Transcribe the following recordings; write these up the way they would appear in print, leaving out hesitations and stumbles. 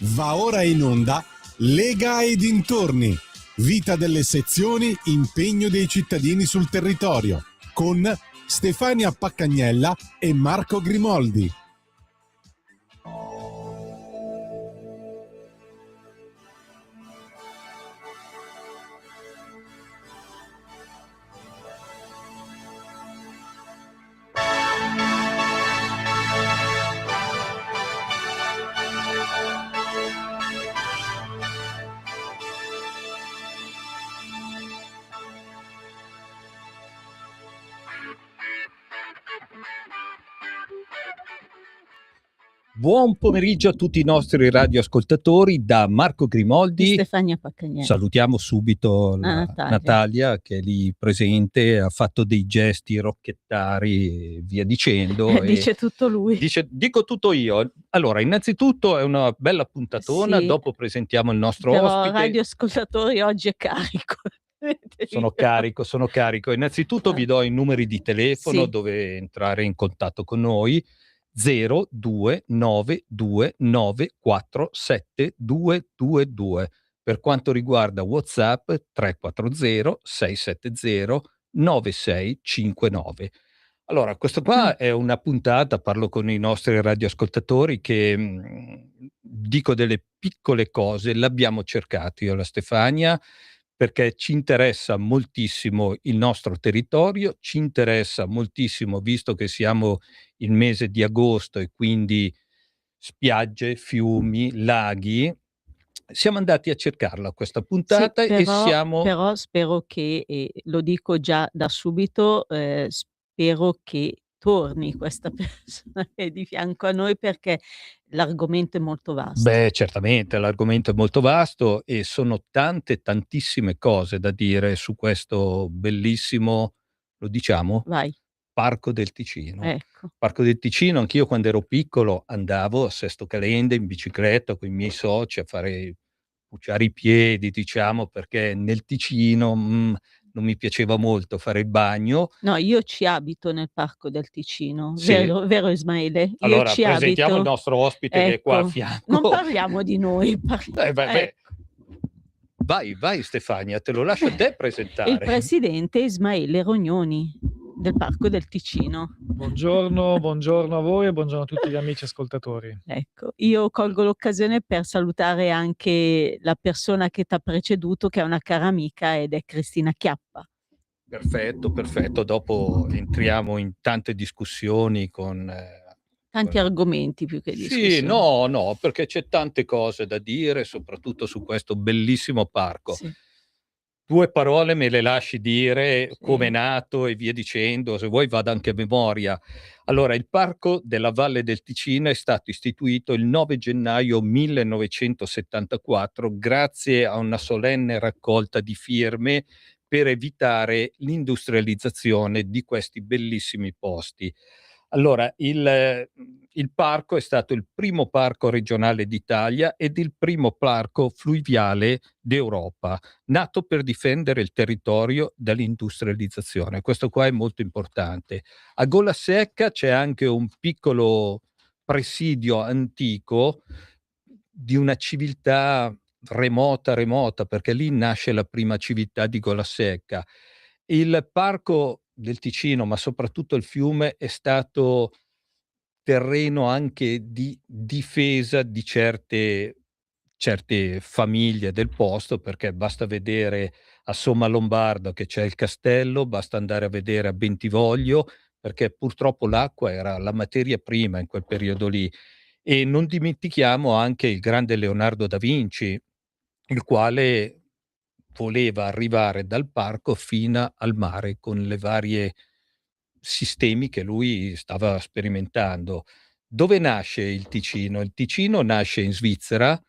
Va ora in onda Lega e dintorni. Vita delle sezioni, impegno dei cittadini sul territorio. Con Stefania Paccagnella e Marco Grimoldi. Buon pomeriggio a tutti i nostri radioascoltatori da Marco Grimoldi. Stefania Paccagnella. Salutiamo subito Natalia che è lì presente, ha fatto dei gesti rocchettari e via dicendo. Dice tutto lui. Dico tutto io. Allora, innanzitutto è una bella puntatona, Sì, dopo presentiamo il nostro però ospite. radioascoltatori oggi è carico. Sono carico. Innanzitutto vi do i numeri di telefono Sì. dove entrare in contatto con noi. 0292947222. Per quanto riguarda WhatsApp 340 670 9659. Allora, questo qua è una puntata, parlo con i nostri radioascoltatori, che dico delle piccole cose, l'abbiamo cercato io e la Stefania, perché ci interessa moltissimo il nostro territorio, ci interessa moltissimo, visto che siamo il mese di agosto e quindi spiagge, fiumi, laghi. Siamo andati a cercarla questa puntata, Sì, e siamo... però spero che, lo dico già da subito, spero che torni questa persona che è di fianco a noi, perché l'argomento è molto vasto. Beh, certamente, l'argomento è molto vasto e sono tantissime cose da dire su questo bellissimo, lo diciamo? Vai. Parco del Ticino. Ecco. Parco del Ticino, anch'io quando ero piccolo andavo a Sesto Calende in bicicletta con i miei soci a fare puciare i piedi, diciamo, perché nel Ticino non mi piaceva molto fare il bagno. No, io ci abito nel Parco del Ticino, Sì. vero Ismaele? Io Allora, ci presentiamo abito. il nostro ospite, che è qua a Ecco, fianco. non parliamo di noi, Beh. Vai Stefania, te lo lascio a te presentare. Il presidente Ismaele Rognoni del Parco del Ticino. Buongiorno a voi e buongiorno a tutti gli amici ascoltatori. Ecco, io colgo l'occasione per salutare anche la persona che t'ha preceduto, che è una cara amica, ed è Cristina Chiappa. Perfetto. Dopo entriamo in tante discussioni con... Tanti argomenti più che discussioni. Sì, no, perché c'è tante cose da dire, soprattutto su questo bellissimo parco. Sì. 2 parole me le lasci dire, Sì. come è nato e via dicendo, se vuoi vado anche a memoria. Allora, il Parco della Valle del Ticino è stato istituito il 9 gennaio 1974 grazie a una solenne raccolta di firme per evitare l'industrializzazione di questi bellissimi posti. Allora, il parco è stato il primo parco regionale d'Italia ed il primo parco fluviale d'Europa, nato per difendere il territorio dall'industrializzazione. Questo qua è molto importante. A Gola Secca c'è anche un piccolo presidio antico di una civiltà remota, perché lì nasce la prima civiltà di Gola Secca. Il parco del Ticino, ma soprattutto il fiume, è stato terreno anche di difesa di certe famiglie del posto, perché basta vedere a Sommalombardo che c'è il castello, basta andare a vedere a Bentivoglio, perché purtroppo l'acqua era la materia prima in quel periodo lì. E non dimentichiamo anche il grande Leonardo da Vinci, il quale voleva arrivare dal parco fino al mare con le varie sistemi che lui stava sperimentando. Dove nasce il Ticino? Il Ticino nasce in Svizzera,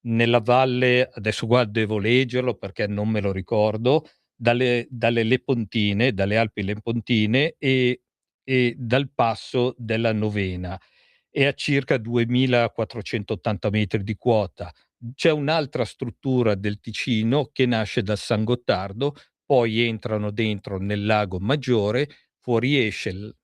nella valle, adesso qua devo leggerlo perché non me lo ricordo, dalle Lepontine, dalle Alpi Lepontine e dal passo della Novena. È a circa 2480 metri di quota. C'è un'altra struttura del Ticino che nasce dal San Gottardo, poi entrano dentro nel lago Maggiore, fuoriesce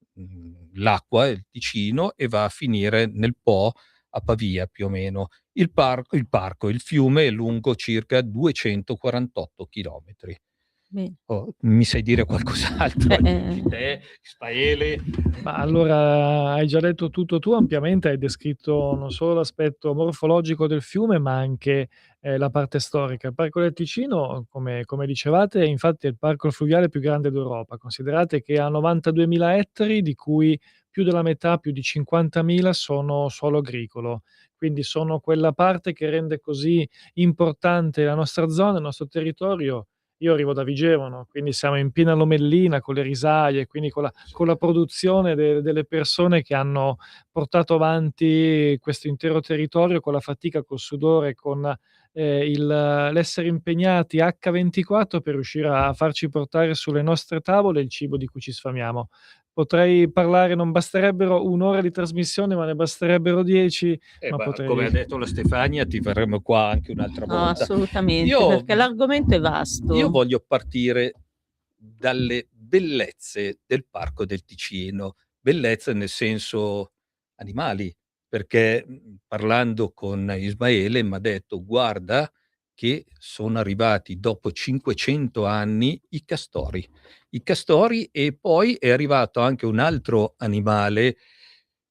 l'acqua, il Ticino, e va a finire nel Po a Pavia più o meno. il fiume è lungo circa 248 chilometri. Bene. Mi sai dire qualcos'altro di te, Ismaele? Ma allora hai già detto tutto tu ampiamente, hai descritto non solo l'aspetto morfologico del fiume, ma anche la parte storica. Il Parco del Ticino, come dicevate, è infatti il parco fluviale più grande d'Europa. Considerate che ha 92.000 ettari, di cui più della metà, più di 50.000, sono suolo agricolo. Quindi sono quella parte che rende così importante la nostra zona, il nostro territorio. Io arrivo da Vigevano, quindi siamo in piena Lomellina con le risaie, quindi con la produzione delle persone che hanno portato avanti questo intero territorio con la fatica, col sudore, con l'essere impegnati H24 per riuscire a farci portare sulle nostre tavole il cibo di cui ci sfamiamo. Potrei parlare, non basterebbero 1 ora di trasmissione, ma ne basterebbero 10, ma Come ha potrei. detto la Stefania, ti verremo qua anche un'altra No, volta. assolutamente, Io, perché l'argomento è io vasto. voglio partire dalle bellezze del Parco del Ticino, bellezze nel senso animali, perché parlando con Ismaele mi ha detto: guarda che sono arrivati dopo 500 anni i castori, e poi è arrivato anche un altro animale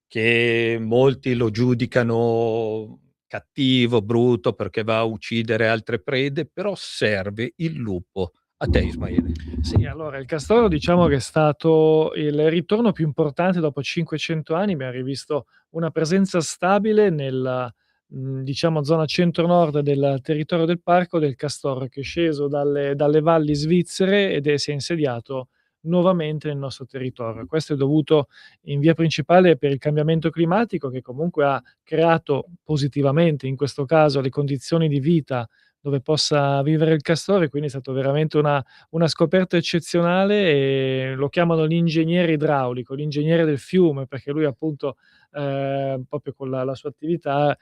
che molti lo giudicano cattivo, brutto, perché va a uccidere altre prede, però serve il lupo. A te, Ismaele. Sì, allora il castoro diciamo che è stato il ritorno più importante dopo 500 anni, abbiamo rivisto una presenza stabile nella, diciamo zona centro-nord del territorio del parco del castoro, che è sceso dalle valli svizzere ed si è insediato nuovamente nel nostro territorio. Questo è dovuto in via principale per il cambiamento climatico, che comunque ha creato positivamente, in questo caso, le condizioni di vita dove possa vivere il castoro, e quindi è stato veramente una scoperta eccezionale, e lo chiamano l'ingegnere idraulico, l'ingegnere del fiume, perché lui appunto, proprio con la sua attività,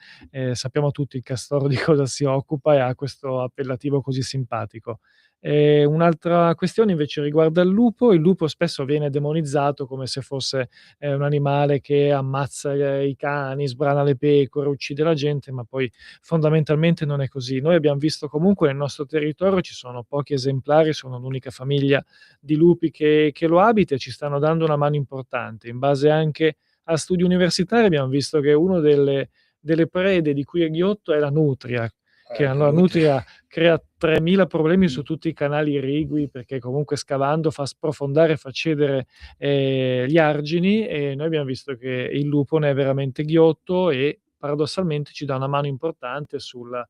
sappiamo tutti il castoro di cosa si occupa e ha questo appellativo così simpatico. Un'altra questione invece riguarda il lupo. Il lupo spesso viene demonizzato come se fosse, un animale che ammazza i cani, sbrana le pecore, uccide la gente, ma poi fondamentalmente non è così. Noi abbiam visto comunque nel nostro territorio ci sono pochi esemplari, sono l'unica famiglia di lupi che lo abita, e ci stanno dando una mano importante. In base anche a studi universitari abbiamo visto che uno delle prede di cui è ghiotto è la nutria, che allora nutria crea 3000 problemi su tutti i canali irrigui, perché comunque scavando fa sprofondare, fa cedere gli argini, e noi abbiamo visto che il lupo ne è veramente ghiotto e paradossalmente ci dà una mano importante sul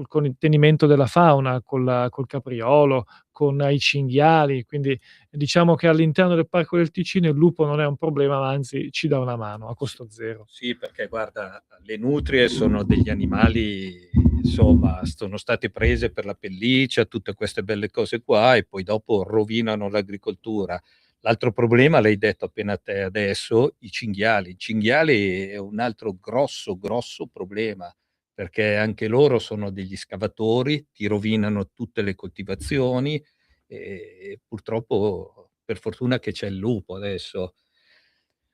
contenimento della fauna, col capriolo, con i cinghiali. Quindi diciamo che all'interno del Parco del Ticino il lupo non è un problema, ma anzi ci dà una mano a costo zero. Sì, perché guarda, le nutrie sono degli animali, insomma, sono state prese per la pelliccia, tutte queste belle cose qua, e poi dopo rovinano l'agricoltura. L'altro problema, l'hai detto appena te adesso, i cinghiali. I cinghiali è un altro grosso, grosso problema, perché anche loro sono degli scavatori, ti rovinano tutte le coltivazioni, e purtroppo, per fortuna che c'è il lupo adesso.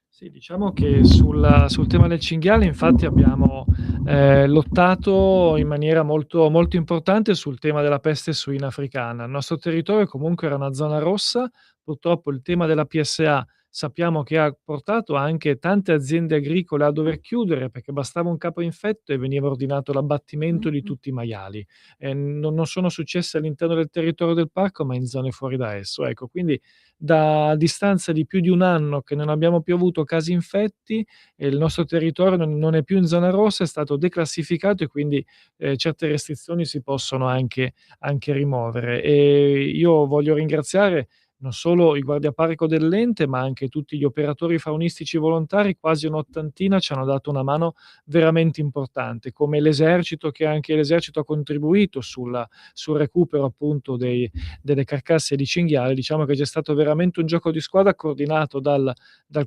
Sì, diciamo che sul tema del cinghiale infatti abbiamo lottato in maniera molto, molto importante sul tema della peste suina africana. Il nostro territorio comunque era una zona rossa, purtroppo il tema della PSA sappiamo che ha portato anche tante aziende agricole a dover chiudere, perché bastava un capo infetto e veniva ordinato l'abbattimento di Mh-mh. tutti i maiali. Non sono successe all'interno del territorio del parco, ma in zone fuori da esso. Ecco, quindi a distanza di più di 1 anno che non abbiamo più avuto casi infetti, e il nostro territorio non è più in zona rossa, è stato declassificato, e quindi, certe restrizioni si possono anche rimuovere. E io voglio ringraziare non solo i guardiaparco dell'ente, ma anche tutti gli operatori faunistici volontari, quasi un'ottantina, ci hanno dato una mano veramente importante, come l'esercito, che anche l'esercito ha contribuito sul recupero appunto delle carcasse di cinghiale. Diciamo che c'è stato veramente un gioco di squadra coordinato dal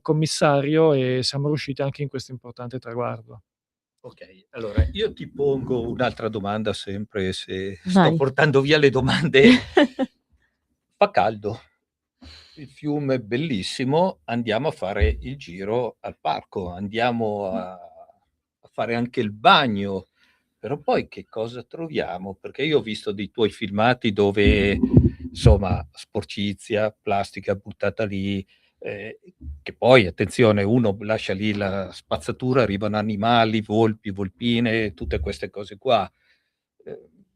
commissario, e siamo riusciti anche in questo importante traguardo. Ok, allora io ti pongo un'altra domanda, sempre se sto Vai. portando via le domande. Fa caldo, il fiume è bellissimo, andiamo a fare il giro al parco, andiamo a fare anche il bagno, però poi che cosa troviamo? Perché io ho visto dei tuoi filmati dove, insomma, sporcizia, plastica buttata lì, che poi, attenzione, uno lascia lì la spazzatura, arrivano animali, volpi, volpine, tutte queste cose qua.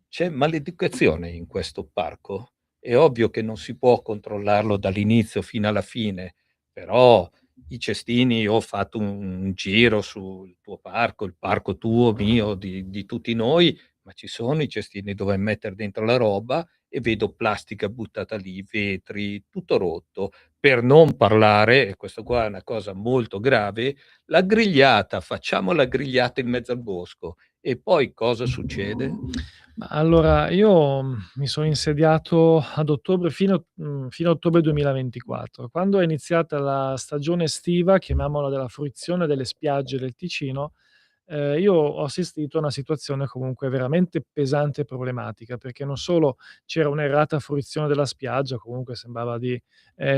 C'è maleducazione in questo parco? È ovvio che non si può controllarlo dall'inizio fino alla fine, però i cestini, ho fatto un giro sul tuo parco, il parco tuo, mio, di tutti noi, ma ci sono i cestini dove mettere dentro la roba e vedo plastica buttata lì, vetri, tutto rotto. Per non parlare, e questo qua è una cosa molto grave, la grigliata, facciamo la grigliata in mezzo al bosco e poi cosa succede? Ma allora io, mi sono insediato ad ottobre fino a ottobre 2024. Quando è iniziata la stagione estiva, chiamiamola, della fruizione delle spiagge del Ticino, io ho assistito a una situazione comunque veramente pesante e problematica, perché non solo c'era un'errata fruizione della spiaggia, comunque sembrava di,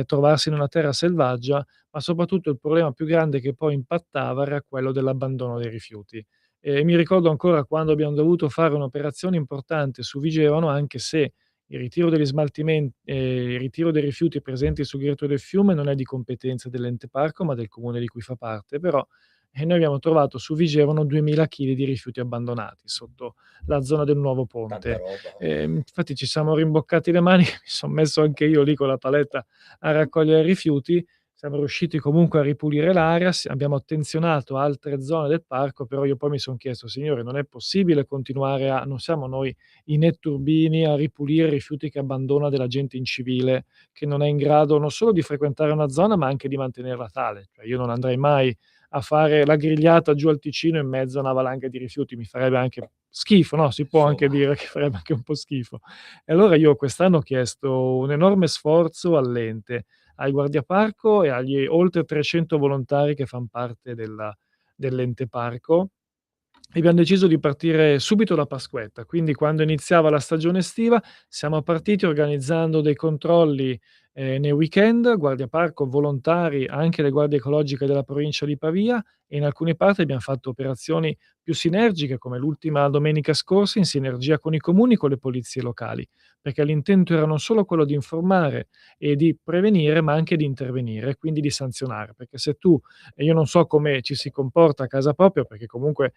trovarsi in una terra selvaggia, ma soprattutto il problema più grande che poi impattava era quello dell'abbandono dei rifiuti. Mi ricordo ancora quando abbiamo dovuto fare un'operazione importante su Vigevano, anche se il ritiro dei rifiuti presenti sul gretto del fiume non è di competenza dell'ente parco, ma del comune di cui fa parte, però, noi abbiamo trovato su Vigevano 2000 chili di rifiuti abbandonati sotto la zona del nuovo Tanta ponte. roba. Infatti ci siamo rimboccati le maniche, mi son messo anche io lì con la paletta a raccogliere rifiuti. Siamo riusciti comunque a ripulire l'area, abbiamo attenzionato altre zone del parco, però io poi mi son chiesto: "Signori, non è possibile continuare a non siamo noi i netturbini a ripulire i rifiuti che abbandona della gente incivile, che non è in grado non solo di frequentare una zona, ma anche di mantenerla tale." Cioè io non andrei mai a fare la grigliata giù al Ticino in mezzo a una valanga di rifiuti, mi farebbe anche schifo, no, si può anche Insomma, dire che farebbe anche un po' schifo. E allora io quest'anno ho chiesto un enorme sforzo all'ente, ai guardiaparco e agli oltre 300 volontari che fan parte dell'ente parco, e abbiam deciso di partire subito da Pasquetta. Quindi quando iniziava la stagione estiva siamo partiti organizzando dei controlli, nei weekend, guardiaparco, volontari, anche le guardie ecologiche della provincia di Pavia, e in alcune parti abbiam fatto operazioni più sinergiche, come l'ultima domenica scorsa, in sinergia con i comuni, con le polizie locali, perché l'intento era non solo quello di informare e di prevenire, ma anche di intervenire, quindi di sanzionare. Perché se tu e io non so come ci si comporta a casa propria, perché comunque,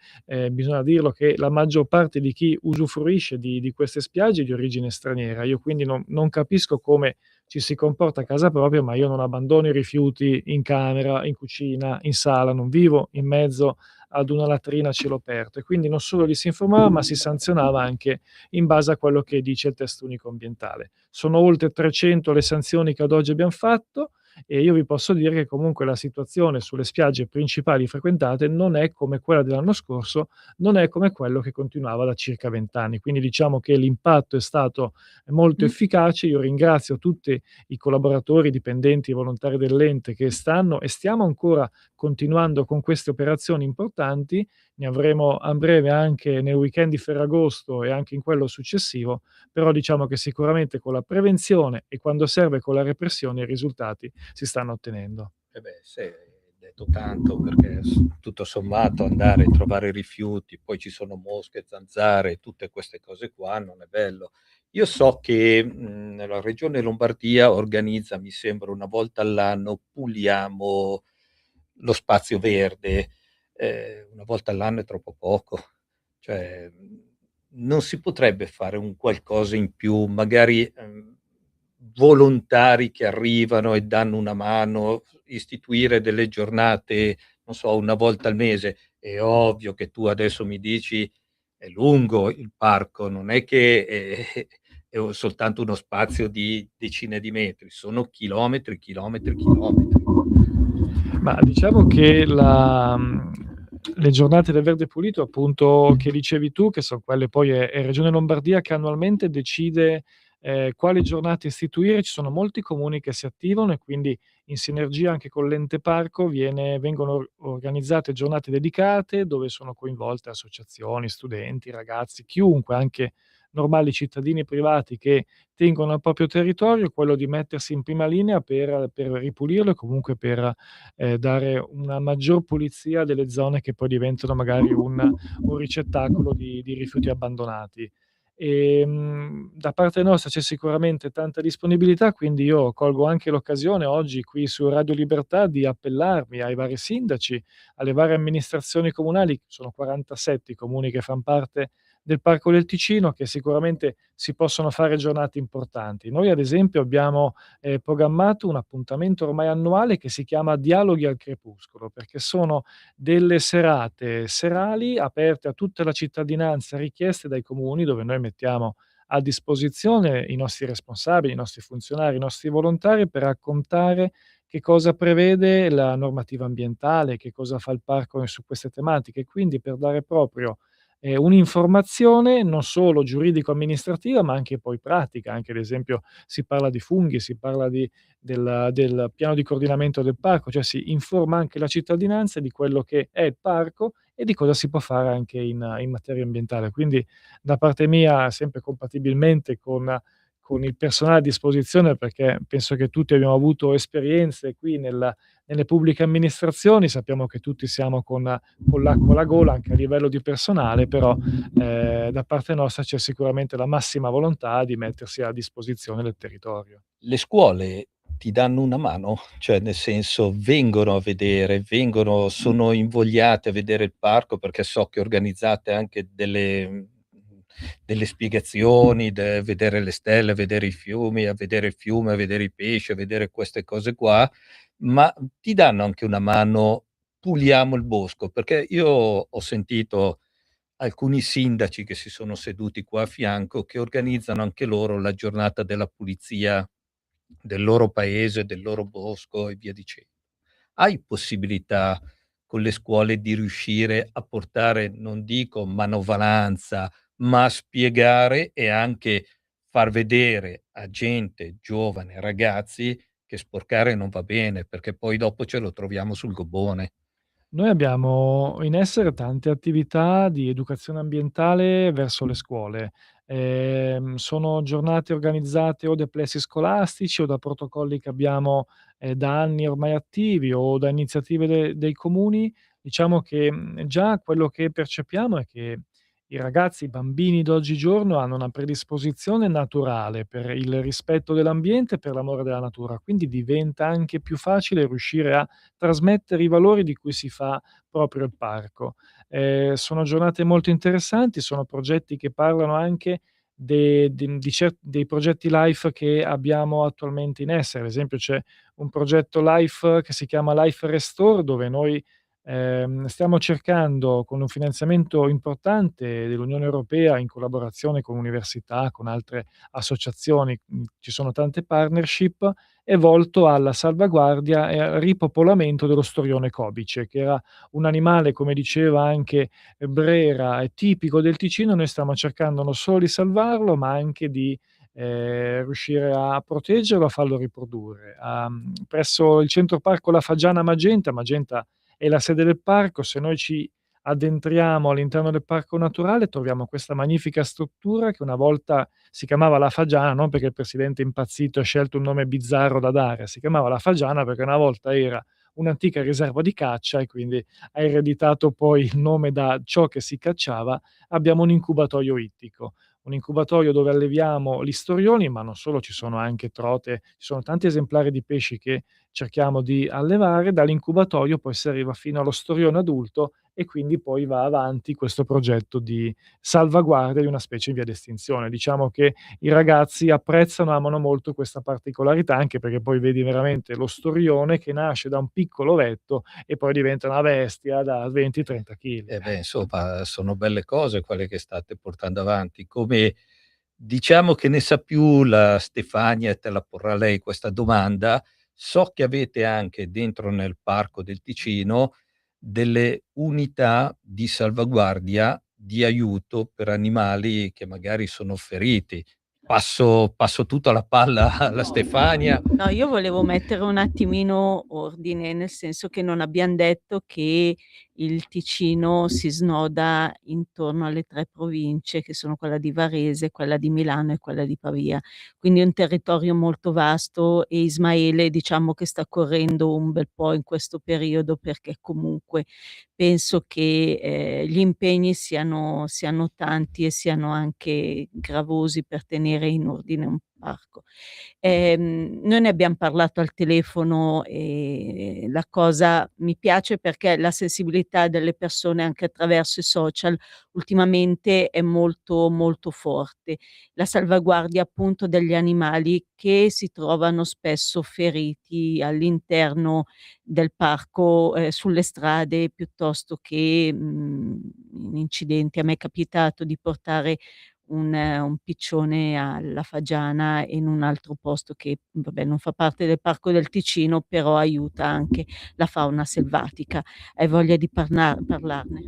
bisogna dirlo che la maggior parte di chi usufruisce di queste spiagge è di origine straniera. Io quindi non capisco come ci si comporta a casa propria, ma io non abbandono i rifiuti in camera, in cucina, in sala, non vivo in mezzo ad una latrina a cielo aperto, e quindi non solo li si informava, ma si sanzionava anche in base a quello che dice il testo unico ambientale. Sono oltre 300 le sanzioni che ad oggi abbiam fatto, e io vi posso dire che comunque la situazione sulle spiagge principali frequentate non è come quella dell'anno scorso, non è come quello che continuava da circa 20 anni. Quindi diciamo che l'impatto è stato molto efficace. Io ringrazio tutti i collaboratori, i dipendenti e volontari dell'ente che stanno e stiamo ancora continuando con queste operazioni importanti. Ne avremo a breve anche nel weekend di Ferragosto e anche in quello successivo, però diciamo che sicuramente con la prevenzione e quando serve con la repressione i risultati si stanno ottenendo. eh beh, sì, hai detto tanto perché tutto sommato andare a trovare rifiuti, poi ci sono mosche, zanzare, tutte queste cose qua, non è bello. Io so che la regione Lombardia organizza, mi sembra, una volta all'anno, puliamo lo spazio verde. Una volta all'anno è troppo poco. Cioè, non si potrebbe fare un qualcosa in più, magari, volontari che arrivano e danno una mano, istituire delle giornate, non so, una volta al mese. È ovvio che tu adesso mi dici: "È lungo il parco, non è che è soltanto uno spazio di decine di metri, sono chilometri, chilometri, chilometri". Ma diciamo che le giornate del verde pulito, appunto, che dicevi tu, che son quelle poi è Regione Lombardia che annualmente decide, quali giornate istituire. Ci sono molti comuni che si attivano e quindi in sinergia anche con l'ente parco vengono organizzate giornate dedicate dove sono coinvolte associazioni, studenti, ragazzi, chiunque, anche normali cittadini privati che tengono al proprio territorio, quello di mettersi in prima linea per ripulirlo e comunque per dare una maggior pulizia delle zone che poi diventano magari un ricettacolo di rifiuti abbandonati. Da parte nostra c'è sicuramente tanta disponibilità, quindi io colgo anche l'occasione oggi qui su Radio Libertà di appellarmi ai vari sindaci, alle varie amministrazioni comunali, sono 47 i comuni che fan parte del Parco del Ticino, che sicuramente si possono fare giornate importanti. Noi ad esempio abbiamo programmato un appuntamento ormai annuale che si chiama Dialoghi al crepuscolo, perché sono delle serate serali aperte a tutta la cittadinanza, richieste dai comuni, dove noi mettiamo a disposizione i nostri responsabili, i nostri funzionari, i nostri volontari per raccontare che cosa prevede la normativa ambientale, che cosa fa il parco su queste tematiche, quindi per dare proprio un'informazione non solo giuridico-amministrativa, ma anche poi pratica. Anche ad esempio si parla di funghi, si parla del piano di coordinamento del parco, cioè si informa anche la cittadinanza di quello che è il parco e di cosa si può fare anche in materia ambientale. Quindi da parte mia, sempre compatibilmente con il personale a disposizione, perché penso che tutti abbiamo avuto esperienze qui nelle pubbliche amministrazioni, sappiamo che tutti siamo con l'acqua alla gola anche a livello di personale, però da parte nostra c'è sicuramente la massima volontà di mettersi a disposizione del territorio. Le scuole ti danno una mano? Cioè, nel senso, vengono a vedere, sono invogliate a vedere il parco, perché so che organizzate anche delle spiegazioni, vedere le stelle, a vedere i fiumi, a vedere il fiume, a vedere i pesci, a vedere queste cose qua, ma ti danno anche una mano: "Puliamo il bosco", perché io ho sentito alcuni sindaci che si sono seduti qua a fianco, che organizzano anche loro la giornata della pulizia del loro paese, del loro bosco e via dicendo. Hai possibilità con le scuole di riuscire a portare, non dico manovalanza, ma spiegare e anche far vedere a gente giovane, ragazzi, che sporcare non va bene, perché poi dopo ce lo troviamo sul gobbone. Noi abbiamo in essere tante attività di educazione ambientale verso le scuole. Sono giornate organizzate o da plessi scolastici o da protocolli che abbiamo, da anni ormai attivi o da iniziative dei comuni. Diciamo che, già quello che percepiamo è che i ragazzi, i bambini d'oggigiorno hanno una predisposizione naturale per il rispetto dell'ambiente e per l'amore della natura, quindi diventa anche più facile riuscire a trasmettere i valori di cui si fa proprio il parco. Sono giornate molto interessanti, sono progetti che parlano anche dei progetti LIFE che abbiamo attualmente in essere. Ad esempio c'è un progetto LIFE che si chiama Life Restore, dove noi stiamo cercando, con un finanziamento importante dell'Unione Europea, in collaborazione con università, con altre associazioni, ci sono tante partnership, è volto alla salvaguardia e al ripopolamento dello storione cobice, che era un animale, come diceva anche Brera, è tipico del Ticino. Noi stiamo cercando non solo di salvarlo, ma anche di riuscire a proteggerlo, a farlo riprodurre. Presso il centro parco La Fagiana Magenta, Magenta è la sede del parco. Se noi ci addentriamo all'interno del parco naturale, troviamo questa magnifica struttura che una volta si chiamava La Fagiana, non perché il presidente è impazzito e ha scelto un nome bizzarro da dare, si chiamava La Fagiana perché una volta era un'antica riserva di caccia e quindi ha ereditato poi il nome da ciò che si cacciava. Abbiamo un incubatorio ittico, un incubatorio dove alleviamo gli storioni, ma non solo, ci sono anche trote, ci sono tanti esemplari di pesci che cerchiamo di allevare. Dall'incubatorio poi si arriva fino allo storione adulto e quindi poi va avanti questo progetto di salvaguardia di una specie in via d'estinzione. Diciamo che i ragazzi apprezzano, amano molto questa particolarità, anche perché poi vedi veramente lo storione che nasce da un piccolo ovetto e poi diventa una bestia da 20-30 chili. Eh beh, insomma, sono belle cose quelle che state portando avanti. Come diciamo che ne sa più la Stefania e te la porrà lei questa domanda, so che avete anche dentro nel Parco del Ticino delle unità di salvaguardia, di aiuto per animali che magari sono feriti. passo tutta la palla alla Stefania. No, io volevo mettere un attimino ordine, nel senso che non abbiam detto che il Ticino si snoda intorno alle 3 province, che sono quella di Varese, quella di Milano e quella di Pavia. Quindi è un territorio molto vasto e Ismaele diciamo che sta correndo un bel po' in questo periodo, perché comunque penso che, gli impegni siano tanti e siano anche gravosi per tenere in ordine un parco. Noi ne abbiam parlato al telefono e la cosa mi piace perché la sensibilità delle persone anche attraverso i social ultimamente è molto, molto forte. La salvaguardia appunto degli animali che si trovano spesso feriti all'interno del parco, sulle strade piuttosto che, in incidenti. A me è capitato di portare un piccione alla Fagiana in un altro posto che, vabbè, non fa parte del Parco del Ticino, però aiuta anche la fauna selvatica. Hai voglia di parlarne?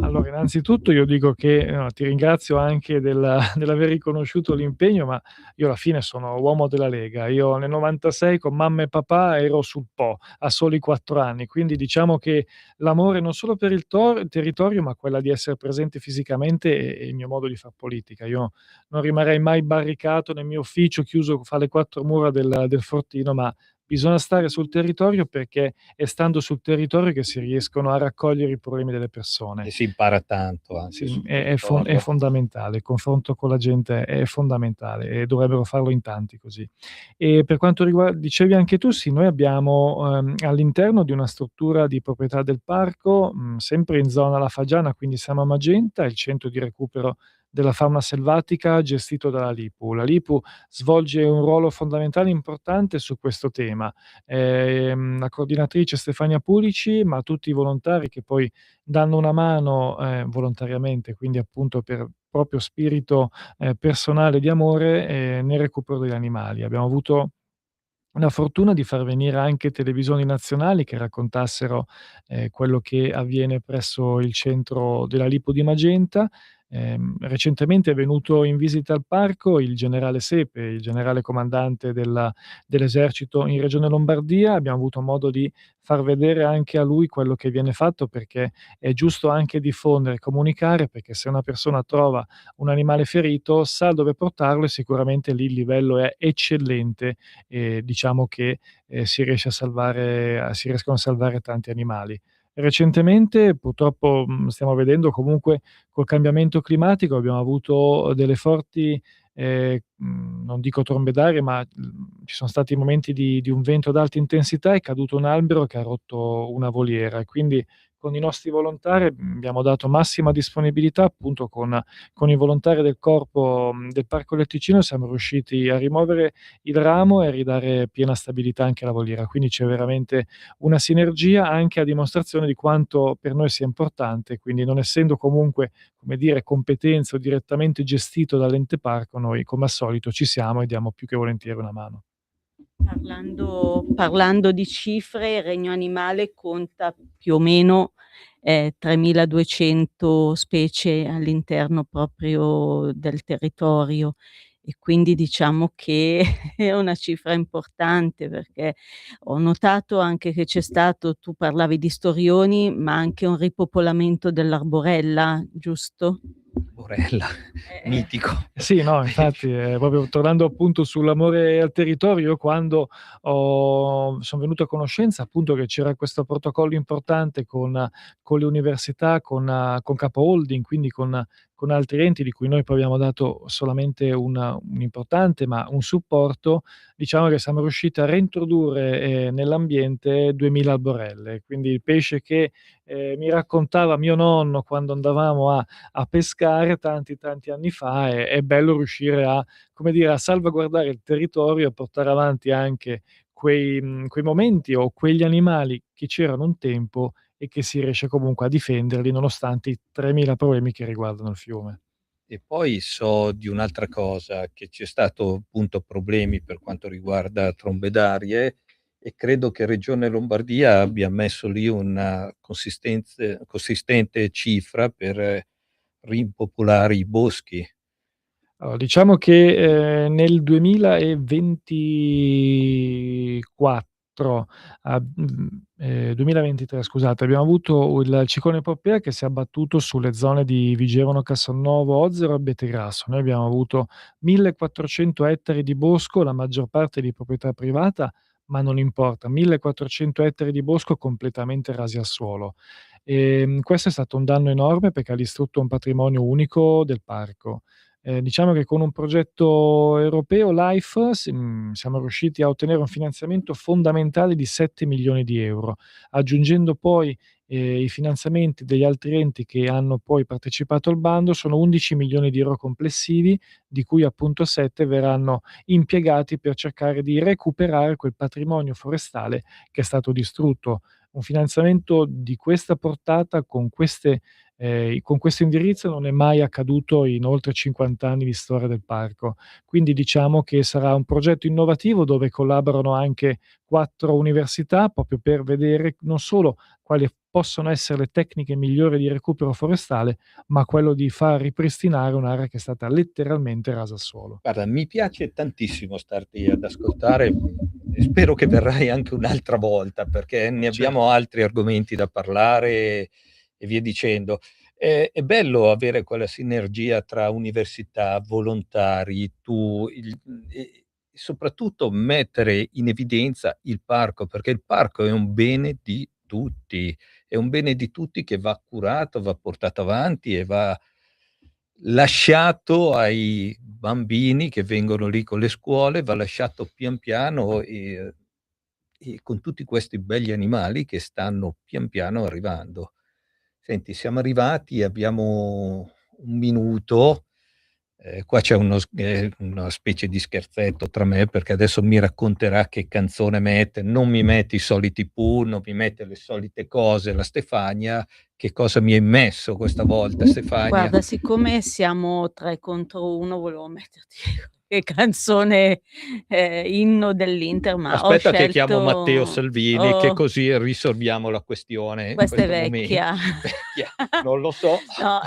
Allora, innanzitutto io dico che, ti ringrazio anche dell'aver riconosciuto l'impegno, ma io alla fine sono uomo della Lega. Io nel '96 con mamma e papà ero sul Po a soli 4 anni, quindi diciamo che l'amore non solo per il territorio, ma quella di essere presente fisicamente è il mio modo di far politica. Io non rimarrei mai barricato nel mio ufficio, chiuso fra le 4 mura del fortino, ma bisogna stare sul territorio perché è stando sul territorio che si riescono a raccogliere i problemi delle persone. E si impara tanto anche Sì, sul è territorio. fondamentale, il confronto con la gente è fondamentale e dovrebbero farlo in tanti così. E per quanto dicevi anche tu, sì, noi abbiamo, all'interno di una struttura di proprietà del parco, sempre in zona La Fagiana, quindi siamo a Magenta, il centro di recupero della fauna selvatica gestito dalla LIPU. La LIPU svolge un ruolo fondamentale importante su questo tema. La coordinatrice Stefania Pulici, ma tutti i volontari che poi danno una mano, volontariamente, quindi appunto per proprio spirito, personale di amore, nel recupero degli animali. Abbiamo avuto la fortuna di far venire anche televisioni nazionali che raccontassero, quello che avviene presso il centro della Lipo di Magenta. Recentemente è venuto in visita al parco il generale Sepe, il generale comandante dell'esercito in regione Lombardia. Abbiamo avuto modo di far vedere anche a lui quello che viene fatto, perché è giusto anche diffondere, comunicare, perché se una persona trova un animale ferito sa dove portarlo e sicuramente lì il livello è eccellente e diciamo che, si riescono a salvare tanti animali. Recentemente purtroppo, stiamo vedendo comunque col cambiamento climatico abbiamo avuto delle forti, non dico trombe d'aria, ma, ci son stati momenti di un vento ad alta intensità, è caduto un albero che ha rotto una voliera e quindi con i nostri volontari, abbiamo dato massima disponibilità appunto con i volontari del corpo, del Parco del Ticino siamo riusciti a rimuovere il ramo e ridare piena stabilità anche alla voliera. Quindi c'è veramente una sinergia anche a dimostrazione di quanto per noi sia importante, quindi non essendo comunque, come dire, competenza o direttamente gestito dall'ente parco, noi come al solito ci siamo e diamo più che volentieri una mano. Parlando di cifre, il Regno Animale conta più o meno, 3200 specie all'interno proprio del territorio e quindi diciamo che è una cifra importante, perché ho notato anche che c'è stato, tu parlavi di storioni, ma anche un ripopolamento dell'arborella, giusto? Borella, mitico. Sì, no, infatti, proprio tornando appunto sull'amore al territorio, io quando son venuto a conoscenza appunto che c'era questo protocollo importante con le università, con Capo Holding, quindi con altri enti di cui noi poi abbiamo dato solamente un importante, ma un supporto, diciamo che siamo riusciti a reintrodurre, nell'ambiente 2000 arborelle. Quindi il pesce che, mi raccontava mio nonno quando andavamo a pescare tanti anni fa, è bello riuscire a, come dire, a salvaguardare il territorio e portare avanti anche quei momenti o quegli animali che c'erano un tempo e che si riesce comunque a difenderli nonostante i 3000 problemi che riguardano il fiume. E poi so di un'altra cosa, che c'è stato appunto problemi per quanto riguarda trombe d'arie e credo che Regione Lombardia abbia messo lì una consistente cifra per rimpopolare i boschi. Allora, diciamo che, nel 2024 2023 scusate, abbiamo avuto il ciclone Epopeà che si è abbattuto sulle zone di Vigevano, Castelnuovo, Ozzero e Abbiategrasso. Noi abbiamo avuto 1400 ettari di bosco, la maggior parte di proprietà privata, ma non importa, 1400 ettari di bosco completamente rasi al suolo. Questo è stato un danno enorme perché ha distrutto un patrimonio unico del parco. Diciamo che con un progetto europeo LIFE siamo riusciti a ottenere un finanziamento fondamentale di 7 milioni di euro, aggiungendo poi i finanziamenti degli altri enti che hanno poi partecipato al bando, sono 11 milioni di euro complessivi, di cui appunto 7 verranno impiegati per cercare di recuperare quel patrimonio forestale che è stato distrutto. Un finanziamento di questa portata con questo indirizzo non è mai accaduto in oltre 50 anni di storia del parco. Quindi diciamo che sarà un progetto innovativo dove collaborano anche 4 università, proprio per vedere non solo quali possono essere le tecniche migliori di recupero forestale, ma quello di far ripristinare un'area che è stata letteralmente rasa al suolo. Guarda, mi piace tantissimo starti ad ascoltare e spero che verrai anche un'altra volta perché ne abbiamo altri argomenti da parlare e via dicendo. È bello avere quella sinergia tra università, volontari, e soprattutto mettere in evidenza il parco, perché il parco è un bene di tutti, è un bene di tutti che va curato, va portato avanti e va lasciato ai bambini che vengono lì con le scuole, va lasciato pian piano e con tutti questi begli animali che stanno pian piano arrivando. Senti, siamo arrivati, abbiamo 1 minuto, qua c'è una specie di scherzetto tra me, perché adesso mi racconterà che canzone mette, non mi mette i soliti Pooh, non mi mette le solite cose, la Stefania. Che cosa mi hai messo questa volta, Stefania? Guarda, siccome siamo 3 contro 1 volevo metterti che canzone, inno dell'Inter, ma ho Aspetta che chiamo Matteo scelto Salvini, che oh, così risolviamo la questione in questa è questo momento. vecchia. Vecchia, non lo so. No,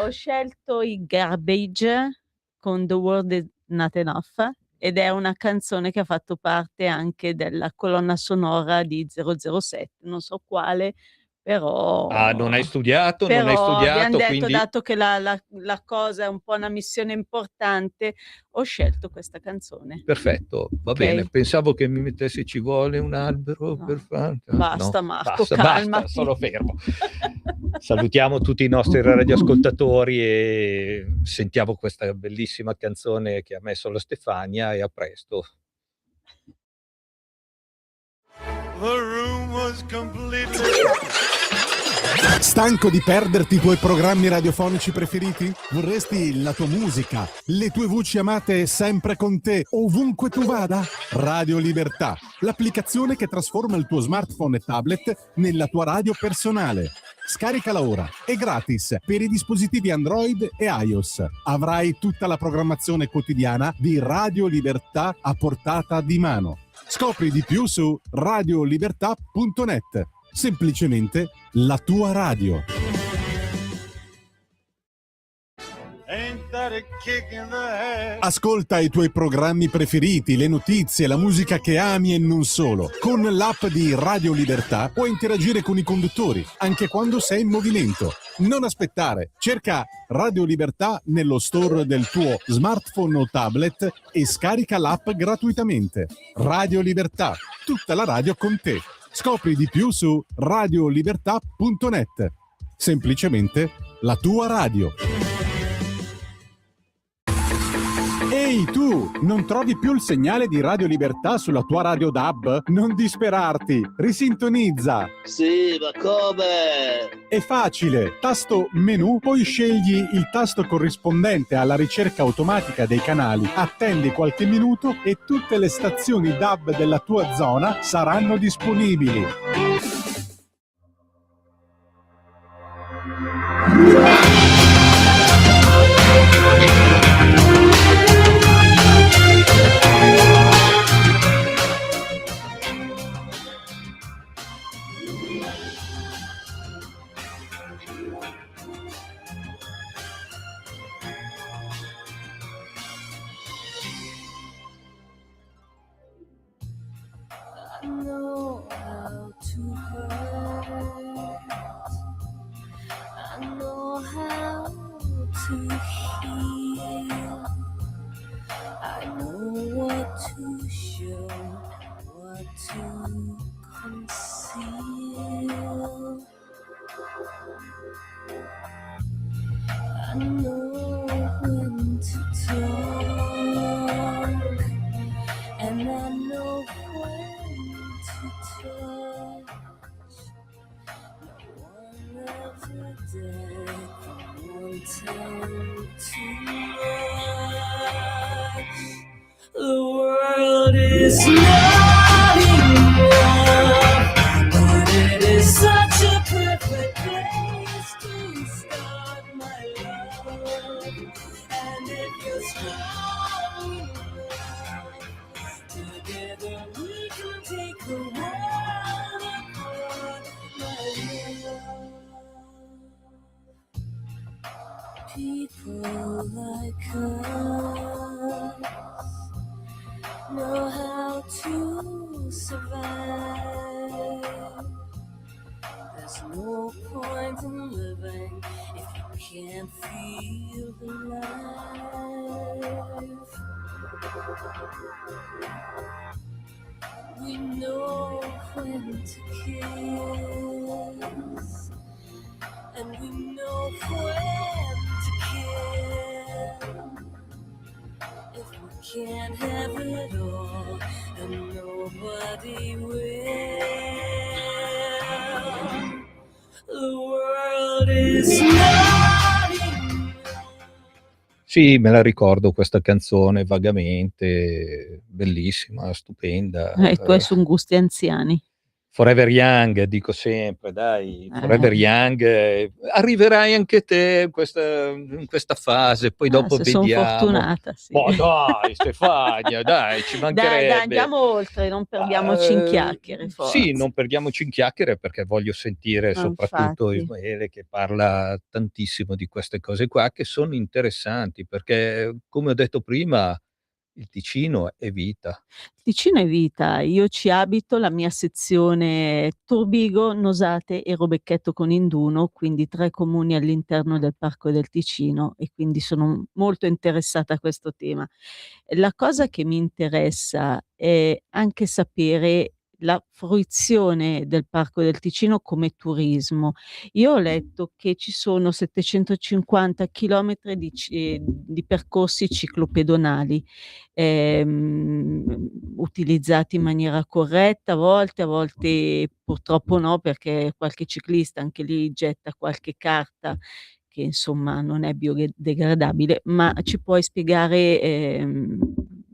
ho scelto i Garbage con The World Is Not Enough ed è una canzone che ha fatto parte anche della colonna sonora di 007, non so quale, Ah, non hai studiato, abbiam detto, quindi dato che la cosa è un po' una missione importante, ho scelto questa canzone. perfetto, va bene. Okay? Pensavo che mi mettessi "Ci vuole un albero per No. far", Basta no, Marco, basta, calmati. sono fermo. Salutiamo tutti i nostri radioascoltatori e sentiamo questa bellissima canzone che ha messo la Stefania e a presto. The room was completely Stanco di perderti i tuoi programmi radiofonici preferiti? Vorresti la tua musica, le tue voci amate sempre con te, ovunque tu vada? Radio Libertà, l'applicazione che trasforma il tuo smartphone e tablet nella tua radio personale. Scaricala ora, è gratis per i dispositivi Android e iOS. Avrai tutta la programmazione quotidiana di Radio Libertà a portata di mano. Scopri di più su radiolibertà.net. Semplicemente la tua radio. ain't that a kick in the head. Ascolta i tuoi programmi preferiti, le notizie, la musica che ami e non solo. Con l'app di Radio Libertà puoi interagire con i conduttori, anche quando sei in movimento. Non aspettare, cerca Radio Libertà nello store del tuo smartphone o tablet e scarica l'app gratuitamente. Radio Libertà, tutta la radio con te. Scopri di più su radiolibertà.net. Semplicemente la tua radio. Ehi tu, non trovi più il segnale di Radio Libertà sulla tua radio DAB? Non disperarti, risintonizza. Sì, ma come? È facile, tasto menu, poi scegli il tasto corrispondente alla ricerca automatica dei canali, attendi qualche minuto e tutte le stazioni DAB della tua zona saranno disponibili. know how to heal. I know what to show, what to conceal. I know when to talk, and I know when to touch. No one ever did one time too much. The world is not enough, but it is such a perfect place to start, my love. And if you're strong enough, together we can take the world apart, my love. People like us know how to survive. There's no point in living if you can't feel alive. We know when to kiss, and we know when to kill. If we can't have it all, and nobody will. The world is not enough. Sì, me la ricordo questa canzone vagamente, bellissima, stupenda. I tuoi sono gusti anziani. Forever Young, dico sempre, dai, Forever Young, arriverai anche te in questa fase, poi dopo Se sono vediamo. fortunata, sì. Ma dai, Stefania, dai, ci mancherebbe. Dai, andiamo oltre, non perdiamoci in chiacchiere, forza. Sì, non perdiamoci in chiacchiere perché voglio sentire soprattutto Infatti. Ismaele che parla tantissimo di queste cose qua che sono interessanti perché, come ho detto prima, il Ticino è vita. Il Ticino è vita, io ci abito, la mia sezione Turbigo, Nosate e Robecchetto con Induno, quindi 3 comuni all'interno del Parco del Ticino e quindi sono molto interessata a questo tema. La cosa che mi interessa è anche sapere la fruizione del Parco del Ticino come turismo. Io ho letto che ci sono 750 chilometri di percorsi ciclopedonali utilizzati in maniera corretta a volte purtroppo no, perché qualche ciclista anche lì getta qualche carta che insomma non è biodegradabile, ma ci puoi spiegare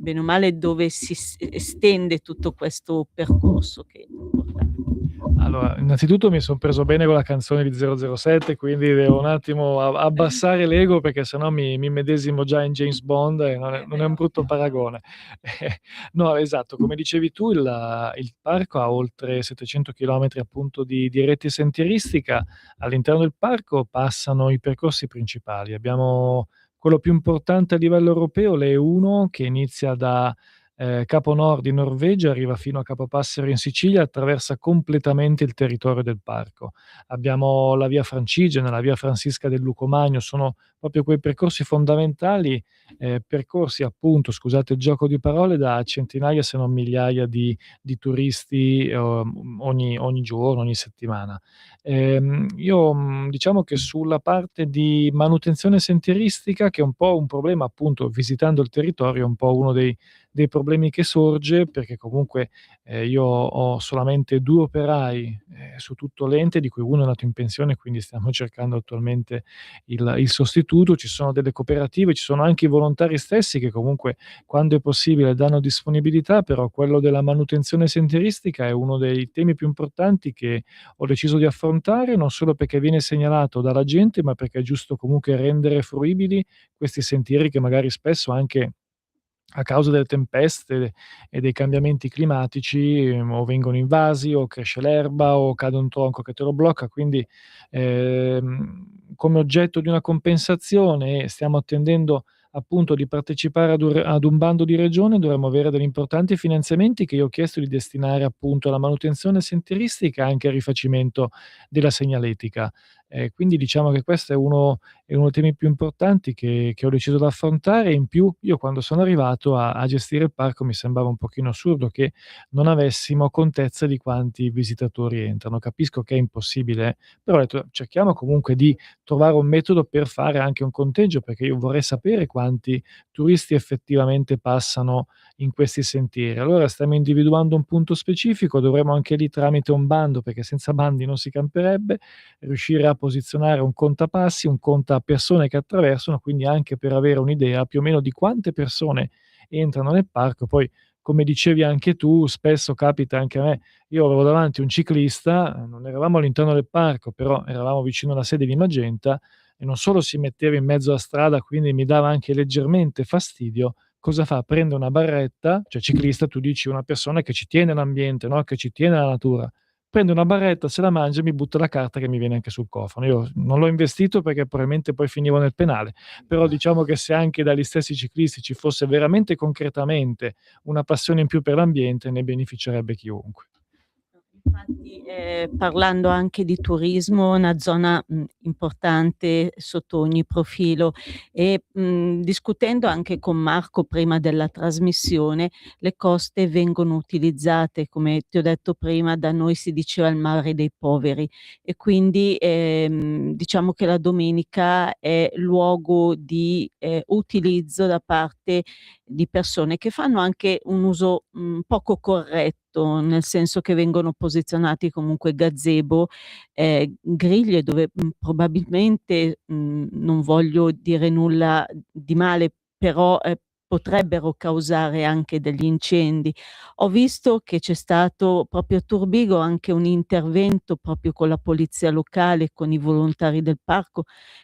bene o male dove si estende tutto questo percorso che è importante? Allora, innanzitutto mi son preso bene con la canzone di 007, quindi devo un attimo abbassare l'ego perché sennò mi immedesimo già in James Bond e non è un brutto paragone. No, esatto, come dicevi tu il parco ha oltre 700 chilometri appunto di rete sentieristica. All'interno del parco passano i percorsi principali. Abbiamo quello più importante a livello europeo, l'E1, che inizia da Capo Nord in Norvegia, arriva fino a Capo Passero in Sicilia, attraversa completamente il territorio del parco. Abbiamo la via Francigena, la via Francisca del Lucomagno, sono proprio quei percorsi fondamentali, percorsi appunto, scusate il gioco di parole, da centinaia se non migliaia di turisti ogni giorno, ogni settimana. Io diciamo che sulla parte di manutenzione sentieristica, che è un po' un problema appunto visitando il territorio, è un po' uno dei problemi che sorge, perché comunque io ho solamente 2 operai su tutto l'ente, di cui uno è andato in pensione, quindi stiamo cercando attualmente il sostituto. Ci sono delle cooperative, ci sono anche i volontari stessi che comunque quando è possibile danno disponibilità, però quello della manutenzione sentieristica è uno dei temi più importanti che ho deciso di affrontare, non solo perché viene segnalato dalla gente, ma perché è giusto comunque rendere fruibili questi sentieri che magari spesso anche a causa delle tempeste e dei cambiamenti climatici o vengono invasi o cresce l'erba o cade un tronco che te lo blocca, quindi come oggetto di una compensazione stiamo attendendo appunto di partecipare ad un bando di regione, dovremmo avere degli importanti finanziamenti che io ho chiesto di destinare appunto alla manutenzione sentieristica e anche al rifacimento della segnaletica. Quindi diciamo che questo è uno dei temi più importanti che ho deciso di affrontare. In più, io quando sono arrivato a gestire il parco mi sembrava un pochino assurdo che non avessimo contezza di quanti visitatori entrano. Capisco che è impossibile, però ho detto cerchiamo comunque di trovare un metodo per fare anche un conteggio, perché io vorrei sapere quanti turisti effettivamente passano in questi sentieri. Allora stiamo individuando un punto specifico, dovremo anche lì tramite un bando, perché senza bandi non si camperebbe, riuscire a posizionare un contapassi, un contapersone che attraversano, quindi anche per avere un'idea più o meno di quante persone entrano nel parco. Poi, come dicevi anche tu, spesso capita anche a me, io avevo davanti un ciclista, non eravamo all'interno del parco, però eravamo vicino alla sede di Magenta e non solo si metteva in mezzo alla strada, quindi mi dava anche leggermente fastidio. Cosa fa? Prende una barretta, cioè ciclista, tu dici una persona che ci tiene l'ambiente, no? Che ci tiene la natura. Prende una barretta, se la mangia e mi butta la carta che mi viene anche sul cofano. Io non l'ho investito perché probabilmente poi finivo nel penale, però diciamo che se anche dagli stessi ciclisti ci fosse veramente concretamente una passione in più per l'ambiente, ne beneficerebbe chiunque. Infatti, parlando anche di turismo, una zona, importante sotto ogni profilo e, discutendo anche con Marco prima della trasmissione, le coste vengono utilizzate, come ti ho detto prima, da noi si diceva il mare dei poveri e quindi, diciamo che la domenica è luogo di, utilizzo da parte di persone che fanno anche un uso, poco corretto, nel senso che vengono posizionati comunque gazebo, griglie dove, probabilmente, non voglio dire nulla di male, però, potrebbero causare anche degli incendi. Ho visto che c'è stato proprio a Turbigo anche un intervento proprio con la polizia locale, con i volontari del parco,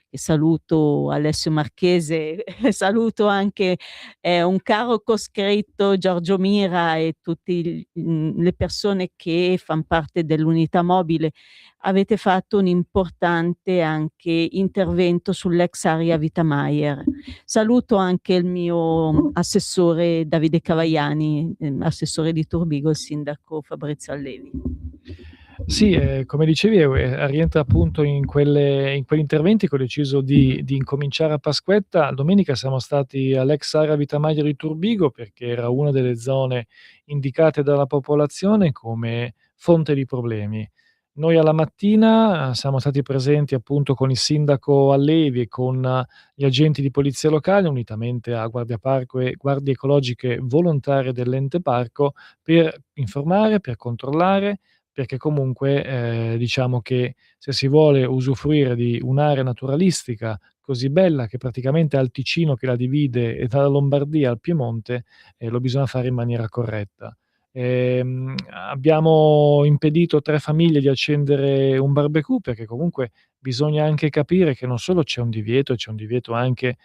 che saluto Alessio Marchese, saluto anche un caro coscritto Giorgio Mira e tutti le persone che fan parte dell'unità mobile. Avete fatto un importante anche intervento sull'ex area Vita Maier. Saluto anche il mio assessore Davide Cavaiani, assessore di Turbigo, il sindaco Fabrizio Allevi. Sì, come dicevi, rientra appunto in quegli interventi che ho deciso di incominciare a Pasquetta. Domenica siamo stati all'ex area Vita Maier di Turbigo, perché era una delle zone indicate dalla popolazione come fonte di problemi. Noi alla mattina siamo stati presenti appunto con il sindaco Allevi e con gli agenti di polizia locale, unitamente a Guardia Parco e guardie ecologiche volontarie dell'ente parco, per informare, per controllare, perché comunque, diciamo che se si vuole usufruire di un'area naturalistica così bella, che praticamente ha il Ticino che la divide e dalla Lombardia al Piemonte, lo bisogna fare in maniera corretta. Abbiamo impedito a 3 famiglie di accendere un barbecue, perché comunque bisogna anche capire che non solo c'è un divieto, c'è un divieto anche,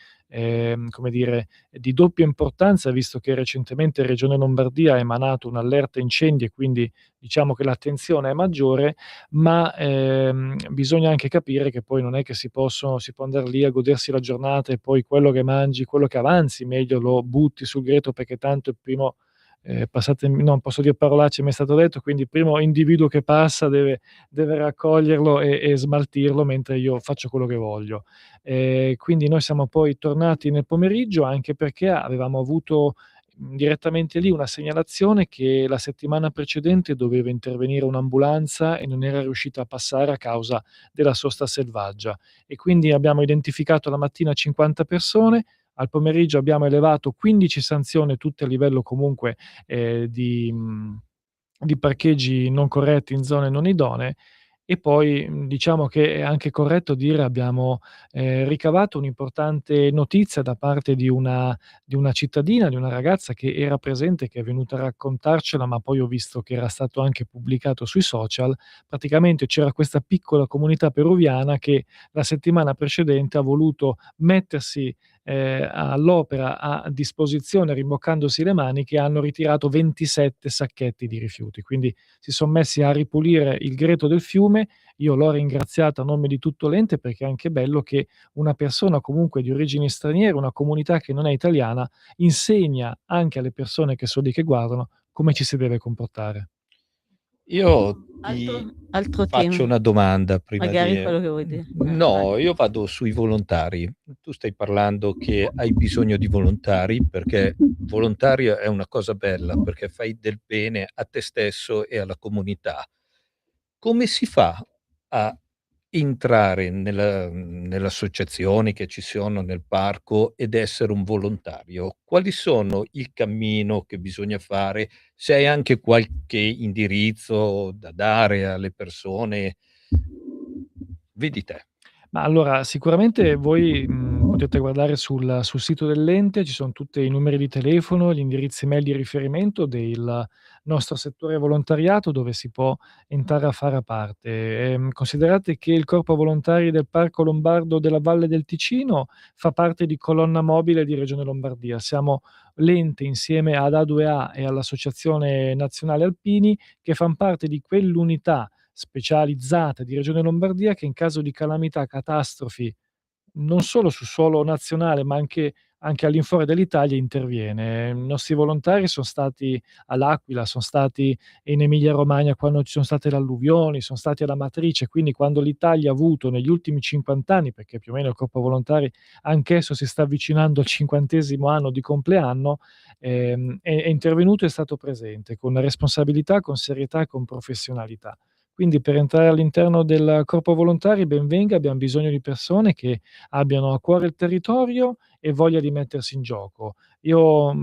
come dire, di doppia importanza, visto che recentemente Regione Lombardia ha emanato un'allerta incendi e quindi diciamo che l'attenzione è maggiore, ma, bisogna anche capire che poi non è che si può andar lì a godersi la giornata e poi quello che mangi, quello che avanzi meglio lo butti sul greto perché tanto il primo passatemi, non posso dire parolacce, mi è stato detto, quindi il primo individuo che passa deve raccoglierlo e smaltirlo mentre io faccio quello che voglio. Quindi noi siamo poi tornati nel pomeriggio, anche perché avevamo avuto, direttamente lì una segnalazione che la settimana precedente doveva intervenire un'ambulanza e non era riuscita a passare a causa della sosta selvaggia, e quindi abbiamo identificato la mattina 50 persone, al pomeriggio abbiamo elevato 15 sanzioni, tutte a livello comunque, di parcheggi non corretti in zone non idonee, e poi, diciamo che è anche corretto dire abbiamo, ricavato un'importante notizia da parte di una cittadina, di una ragazza che era presente, che è venuta a raccontarcela, ma poi ho visto che era stato anche pubblicato sui social. Praticamente c'era questa piccola comunità peruviana che la settimana precedente ha voluto mettersi, all'opera a disposizione, rimboccandosi le maniche, hanno ritirato 27 sacchetti di rifiuti. Quindi si son messi a ripulire il greto del fiume. Io l'ho ringraziata a nome di tutto l'ente, perché è anche bello che una persona comunque di origini straniere, una comunità che non è italiana, insegna anche alle persone che sono lì che guardano come ci si deve comportare. Io Altro, ti altro faccio tema, una domanda prima magari di... quello che vuoi dire. No, Vai. io vado sui volontari. Tu stai parlando che hai bisogno di volontari perché volontario è una cosa bella, perché fai del bene a te stesso e alla comunità. Come si fa a entrare nelle associazioni che ci sono nel parco ed essere un volontario? Quali sono il cammino che bisogna fare? Se hai anche qualche indirizzo da dare alle persone, vedi te. Ma allora, sicuramente voi, potete guardare sul sito dell'ente, ci son tutti i numeri di telefono, gli indirizzi mail di riferimento del nostro settore volontariato, dove si può entrare a fare parte. Considerate che il Corpo Volontari del Parco Lombardo della Valle del Ticino fa parte di colonna mobile di Regione Lombardia. Siamo l'ente insieme ad A2A e all'Associazione Nazionale Alpini che fan parte di quell'unità specializzata di Regione Lombardia che in caso di calamità, catastrofi, non solo su suolo nazionale, ma anche all'infuori dell'Italia interviene. I nostri volontari son stati all'Aquila, son stati in Emilia Romagna quando ci sono state le alluvioni, son stati alla Matrice, quindi quando l'Italia ha avuto negli ultimi 50 anni, perché più o meno il Corpo Volontari anch'esso si sta avvicinando al 50° anno di compleanno, è intervenuto e è stato presente con responsabilità, con serietà e con professionalità. Quindi per entrare all'interno del corpo volontari ben venga, abbiam bisogno di persone che abbiano a cuore il territorio e voglia di mettersi in gioco. Io,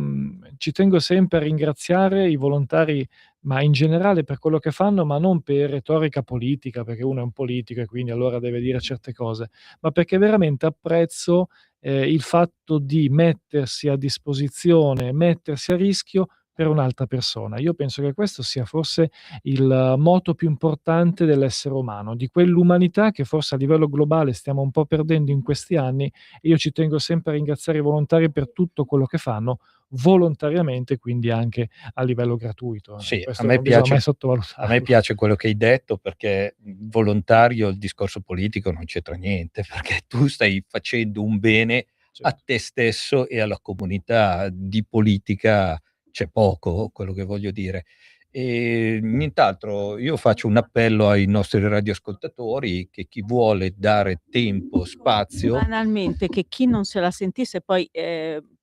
ci tengo sempre a ringraziare i volontari, ma in generale per quello che fanno, ma non per retorica politica, perché uno è un politico e quindi allora deve dire certe cose, ma perché veramente apprezzo, il fatto di mettersi a disposizione, mettersi a rischio per un'altra persona. Io penso che questo sia forse il moto più importante dell'essere umano, di quell'umanità che forse a livello globale stiamo un po' perdendo in questi anni e io ci tengo sempre a ringraziare i volontari per tutto quello che fanno volontariamente, quindi anche a livello gratuito. Sì, Questo non bisogna mai a me sottovalutarlo. piace quello che hai detto perché, volontario il discorso politico non c'entra niente, perché tu stai facendo un bene a Certo. te stesso e alla comunità. Di politica c'è poco, quello che voglio dire. Nient'altro, io faccio un appello ai nostri radioascoltatori che chi vuole dare tempo, spazio. Banalmente, che chi non se la sentisse poi,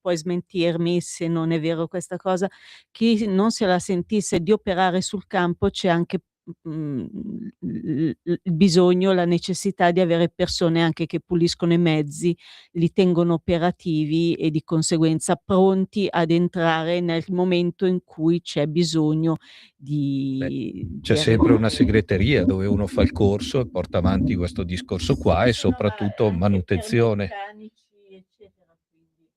puoi smentirmi se non è vero questa cosa, chi non se la sentisse di operare sul campo c'è anche, il bisogno, la necessità di avere persone anche che puliscono i mezzi, li tengono operativi e di conseguenza pronti ad entrare nel momento in cui c'è bisogno Beh, c'è di sempre una arri segreteria dove uno fa il corso e porta avanti questo discorso qua e sì, no, ma soprattutto anche per manutenzione. meccanici, eccetera, quindi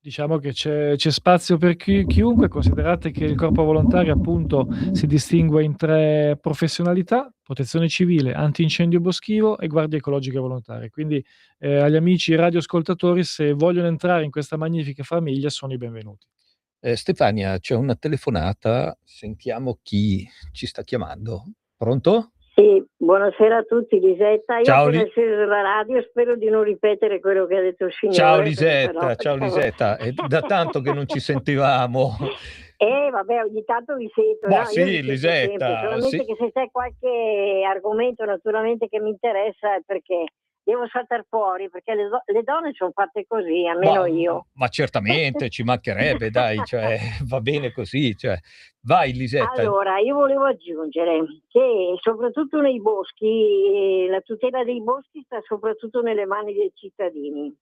Diciamo che c'è spazio per chiunque, considerate che il corpo volontario appunto si distingue in 3 professionalità: protezione civile, antincendio boschivo e guardie ecologiche volontarie. Quindi, agli amici radioascoltatori, se vogliono entrare in questa magnifica famiglia sono i benvenuti. Stefania, c'è una telefonata, sentiamo chi ci sta chiamando. Pronto? Sì, buonasera a tutti, Lisetta. Io ho Ciao appena Li acceso la radio, spero di non ripetere quello che ha detto il signore, perché sennò Ciao facciamo... Lisetta, è da tanto che non ci sentivamo. Vabbè, ogni tanto vi sento, Ma no? Io vi sì, sento sempre, Lisetta, solamente sì. che se c'è qualche argomento naturalmente che mi interessa è perché devo saltare fuori, perché le donne sono fatte così, almeno io. Ma certamente, ci mancherebbe dai, cioè va bene così, cioè. Vai Lisetta. Allora, io volevo aggiungere che soprattutto nei boschi, la tutela dei boschi sta soprattutto nelle mani dei cittadini.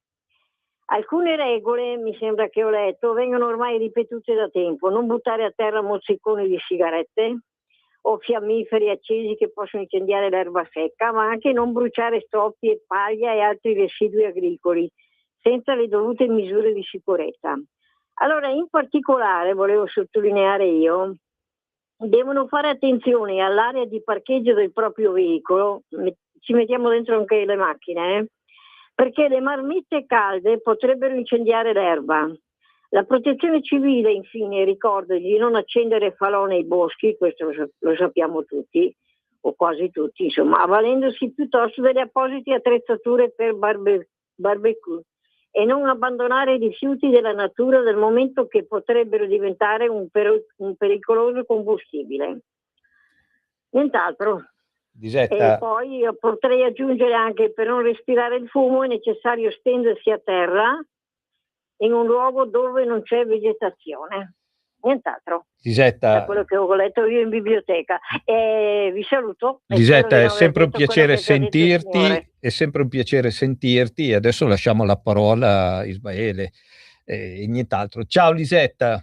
Alcune regole, mi sembra che ho letto, vengono ormai ripetute da tempo: non buttare a terra mozziconi di sigarette o fiammiferi accesi che possono incendiare l'erba secca, ma anche non bruciare stroppi e paglia e altri residui agricoli senza le dovute misure di sicurezza. Allora, in particolare, volevo sottolineare io, devono fare attenzione all'area di parcheggio del proprio veicolo, ci mettiamo dentro anche le macchine, perché le marmitte calde potrebbero incendiare l'erba. La protezione civile, infine, ricorda di non accendere falò nei boschi, questo lo sappiamo tutti, o quasi tutti, insomma, avvalendosi piuttosto delle apposite attrezzature per barbecue e non abbandonare i rifiuti della natura dal momento che potrebbero diventare un pericoloso combustibile. Nient'altro. E Lisetta, poi io potrei aggiungere anche, per non respirare il fumo è necessario stendersi a terra in un luogo dove non c'è vegetazione. Nient'altro. Da Lisetta, quello che ho letto io in biblioteca. Vi saluto e spero Lisetta, di è non aver sempre un detto quello piacere che ha già detto il sentirti, signore. è sempre un piacere sentirti e adesso lasciamo la parola a Ismaele e nient'altro. Ciao Lisetta,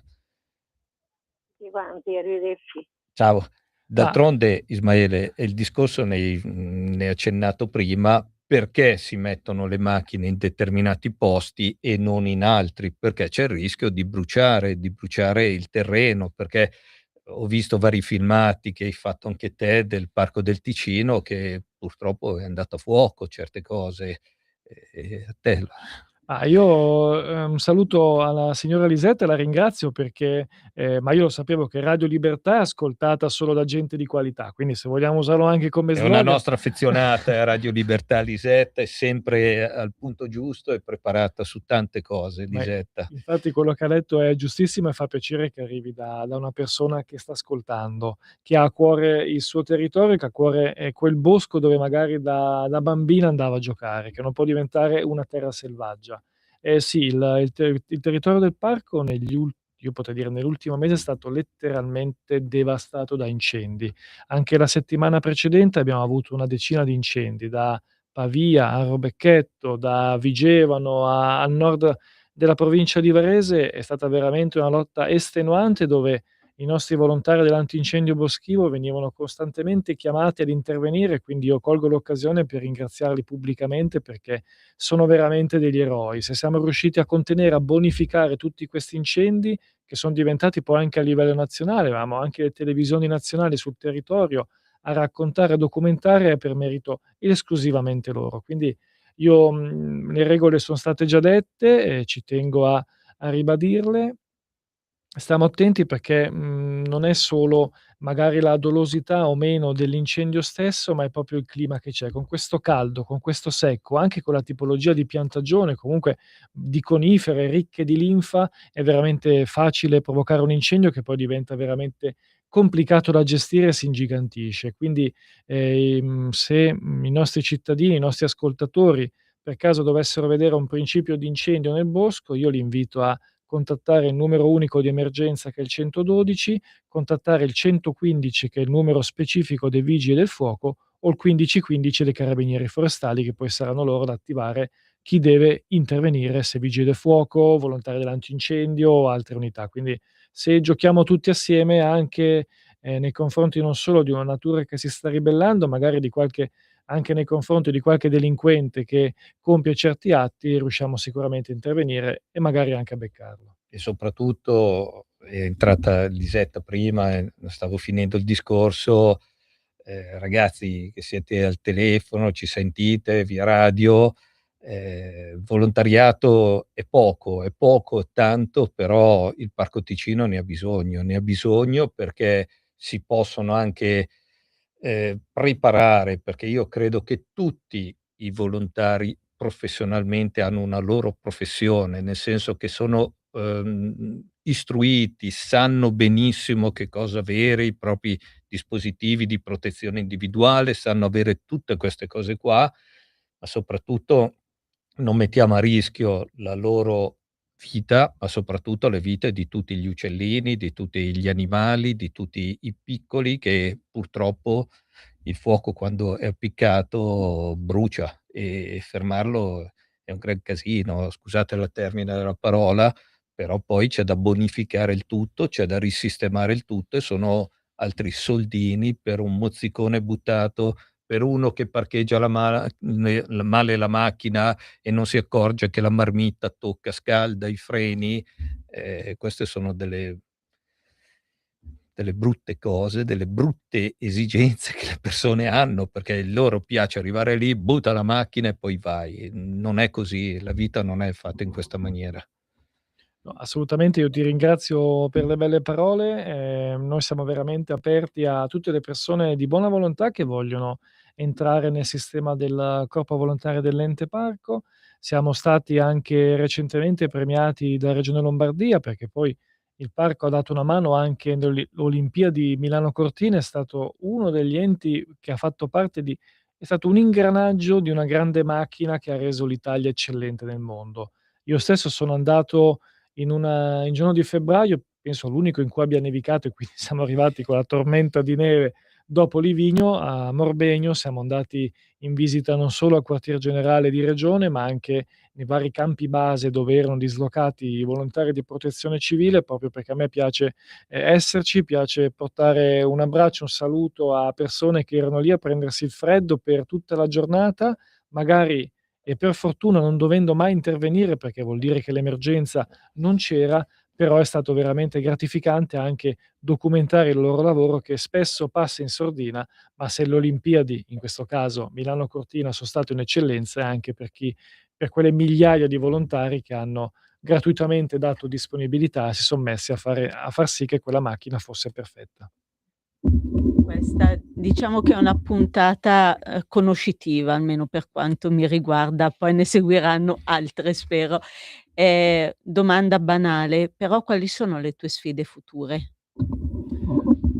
Tutti quanti, arrivederci. ciao. Ma D'altronde, Ismaele, il discorso ne hai accennato prima, perché si mettono le macchine in determinati posti e non in altri? Perché c'è il rischio di bruciare il terreno, perché ho visto vari filmati che hai fatto anche te del Parco del Ticino che purtroppo è andato a fuoco certe cose. A te. Io saluto alla signora Lisetta e la ringrazio perché ma io lo sapevo che Radio Libertà è ascoltata solo da gente di qualità, quindi se vogliamo usarlo anche come È una slogan. nostra affezionata Radio Libertà, Lisetta, è sempre al punto giusto e preparata su tante cose, Ma Lisetta. infatti quello che ha detto è giustissimo e fa piacere che arrivi da una persona che sta ascoltando, che ha a cuore il suo territorio, che ha a cuore quel bosco dove magari da bambina andava a giocare, che non può diventare una terra selvaggia. Sì, il territorio del parco io potrei dire nell'ultimo mese è stato letteralmente devastato da incendi. Anche la settimana precedente abbiamo avuto una decina di incendi, da Pavia a Robecchetto, da Vigevano al nord della provincia di Varese. È stata veramente una lotta estenuante dove i nostri volontari dell'antincendio boschivo venivano costantemente chiamati ad intervenire, quindi io colgo l'occasione per ringraziarli pubblicamente perché sono veramente degli eroi. Se siamo riusciti a contenere, a bonificare tutti questi incendi, che son diventati poi anche a livello nazionale, avevamo anche le televisioni nazionali sul territorio a raccontare, a documentare, è per merito esclusivamente loro. Quindi io le regole son state già dette e ci tengo a ribadirle. Stiamo attenti perché, non è solo magari la dolosità o meno dell'incendio stesso, ma è proprio il clima che c'è. Con questo caldo, con questo secco, anche con la tipologia di piantagione, comunque di conifere ricche di linfa, è veramente facile provocare un incendio che poi diventa veramente complicato da gestire e si ingigantisce. Quindi, se, i nostri cittadini, i nostri ascoltatori, per caso dovessero vedere un principio di incendio nel bosco, io li invito a contattare il numero unico di emergenza che è il 112, contattare il 115 che è il numero specifico dei Vigili del Fuoco o il 1515 dei Carabinieri Forestali che poi saranno loro ad attivare chi deve intervenire, se Vigili del Fuoco, volontari dell'antincendio o altre unità. Quindi se giochiamo tutti assieme anche, nei confronti non solo di una natura che si sta ribellando, magari anche nei confronti di qualche delinquente che compie certi atti, riusciamo sicuramente a intervenire e magari anche a beccarlo. E soprattutto è entrata Lisetta prima e stavo finendo il discorso, ragazzi che siete al telefono, ci sentite via radio, volontariato è poco, tanto, però il Parco Ticino ne ha bisogno perché si possono anche preparare, perché io credo che tutti i volontari professionalmente hanno una loro professione, nel senso che sono istruiti, sanno benissimo che cosa avere, i propri dispositivi di protezione individuale, sanno avere tutte queste cose qua, ma soprattutto non mettiamo a rischio la loro vita, ma soprattutto le vite di tutti gli uccellini, di tutti gli animali, di tutti i piccoli che purtroppo il fuoco quando è appiccato brucia e fermarlo è un gran casino. Scusate la termine della parola, però poi c'è da bonificare il tutto, c'è da risistemare il tutto e sono altri soldini per un mozzicone buttato, per uno che parcheggia male la macchina e non si accorge che la marmitta tocca, scalda i freni. Queste sono delle brutte cose, delle brutte esigenze che le persone hanno, perché loro piace arrivare lì, butta la macchina e poi vai. Non è così, la vita non è fatta in questa maniera. No, assolutamente, io ti ringrazio per le belle parole. Noi siamo veramente aperti a tutte le persone di buona volontà che vogliono entrare nel sistema del corpo volontario dell'ente parco. Siamo stati anche recentemente premiati da Regione Lombardia, perché poi il parco ha dato una mano anche nelle Olimpiadi Milano Cortina, è stato uno degli enti che ha fatto parte di è stato un ingranaggio di una grande macchina che ha reso l'Italia eccellente nel mondo. Io stesso sono andato in giorno di febbraio, penso l'unico in cui abbia nevicato e quindi siamo arrivati con la tormenta di neve dopo Livigno, a Morbegno. Siamo andati in visita non solo al quartier generale di regione, ma anche nei vari campi base dove erano dislocati i volontari di protezione civile, proprio perché a me piace esserci, piace portare un abbraccio, un saluto a persone che erano lì a prendersi il freddo per tutta la giornata, magari e per fortuna non dovendo mai intervenire, perché vuol dire che l'emergenza non c'era, però è stato veramente gratificante anche documentare il loro lavoro che spesso passa in sordina, ma se le Olimpiadi, in questo caso Milano Cortina, sono state un'eccellenza è anche per quelle migliaia di volontari che hanno gratuitamente dato disponibilità, si son messi a far sì che quella macchina fosse perfetta. Questa diciamo che è una puntata, conoscitiva, almeno per quanto mi riguarda, poi ne seguiranno altre spero. Domanda banale, però quali sono le tue sfide future?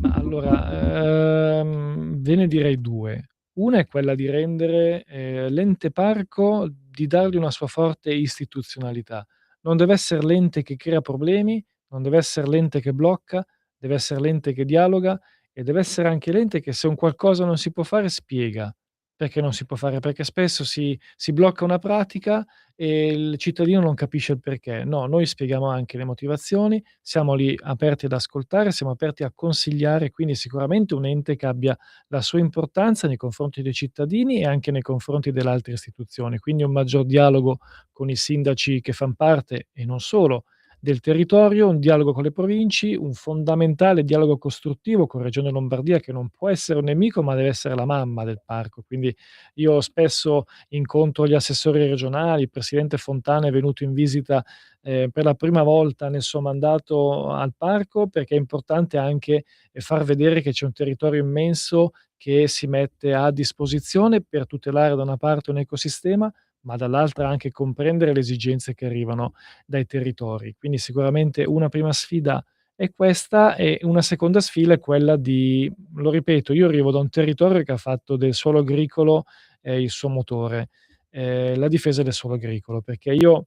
Ma allora, ve ne direi 2. Una è quella di rendere, l'ente parco di dargli una sua forte istituzionalità. Non deve esser l'ente che crea problemi, non deve esser l'ente che blocca, deve esser l'ente che dialoga e deve essere anche l'ente che se un qualcosa non si può fare spiega perché non si può fare, perché spesso si blocca una pratica e il cittadino non capisce il perché. No, noi spieghiamo anche le motivazioni, siamo lì aperti ad ascoltare, siamo aperti a consigliare, quindi sicuramente un ente che abbia la sua importanza nei confronti dei cittadini e anche nei confronti delle altre istituzioni. Quindi un maggior dialogo con i sindaci che fan parte e non solo del territorio, un dialogo con le provinci, un fondamentale dialogo costruttivo con Regione Lombardia che non può essere un nemico, ma deve essere la mamma del parco. Quindi io spesso incontro gli assessori regionali, il presidente Fontana è venuto in visita, per la prima volta nel suo mandato al parco, perché è importante anche, far vedere che c'è un territorio immenso che si mette a disposizione per tutelare da una parte un ecosistema, ma dall'altra anche comprendere le esigenze che arrivano dai territori. Quindi sicuramente una prima sfida è questa e una seconda sfida è quella di lo ripeto, io arrivo da un territorio che ha fatto del suolo agricolo, il suo motore, la difesa del suolo agricolo, perché io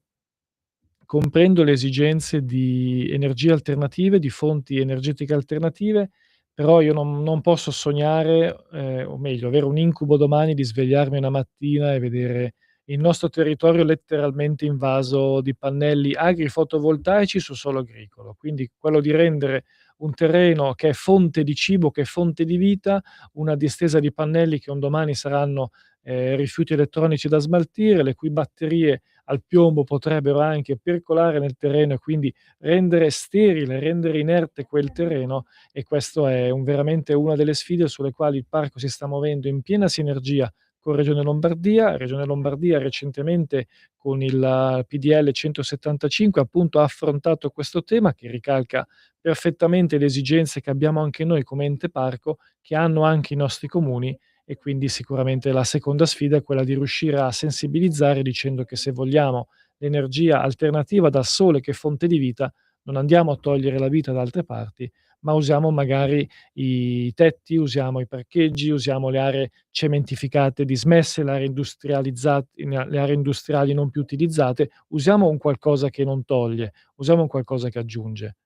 comprendo le esigenze di energie alternative, di fonti energetiche alternative, però io non posso sognare, o meglio avere un incubo domani di svegliarmi una mattina e vedere il nostro territorio letteralmente invaso di pannelli agri-fotovoltaici su suolo agricolo. Quindi quello di rendere un terreno che è fonte di cibo, che è fonte di vita, una distesa di pannelli che un domani saranno, rifiuti elettronici da smaltire, le cui batterie al piombo potrebbero anche percolare nel terreno e quindi rendere sterile, rendere inerte quel terreno, e questo è veramente una delle sfide sulle quali il parco si sta muovendo in piena sinergia con Regione Lombardia. Regione Lombardia recentemente con il PDL 175 appunto ha affrontato questo tema che ricalca perfettamente le esigenze che abbiamo anche noi come ente parco, che hanno anche i nostri comuni, e quindi sicuramente la seconda sfida è quella di riuscire a sensibilizzare dicendo che se vogliamo l'energia alternativa dal sole che è fonte di vita, non andiamo a togliere la vita da altre parti, ma usiamo magari i tetti, usiamo i parcheggi, usiamo le aree cementificate dismesse, le aree industriali non più utilizzate, usiamo un qualcosa che non toglie, usiamo un qualcosa che aggiunge.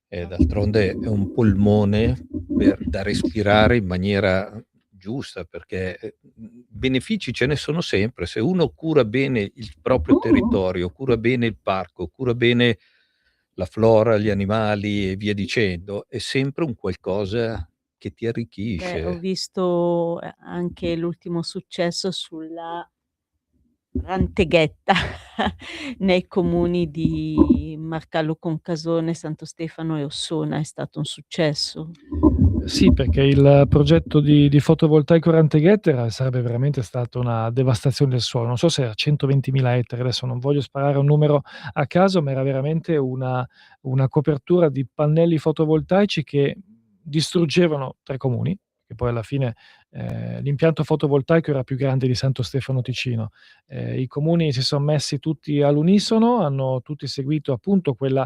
E d'altronde è un polmone da respirare in maniera giusta, perché, benefici ce ne sono sempre. Se uno cura bene il proprio territorio, cura bene il parco, cura bene la flora, gli animali e via dicendo, è sempre un qualcosa che ti Ho arricchisce. visto, anche l'ultimo successo sulla Ranteghetta nei comuni di Marcallo Concasone, Santo Stefano e Ossona. È stato un successo. Sì, perché il progetto di fotovoltaico Ranteghetta sarebbe veramente stata una devastazione del suolo. Non so se era 120.000 ettari, adesso non voglio sparare un numero a caso, ma era veramente una copertura di pannelli fotovoltaici che distruggevano 3 comuni, che poi alla fine l'impianto fotovoltaico era più grande di Santo Stefano Ticino. I comuni si son messi tutti all'unisono, hanno tutti seguito appunto quella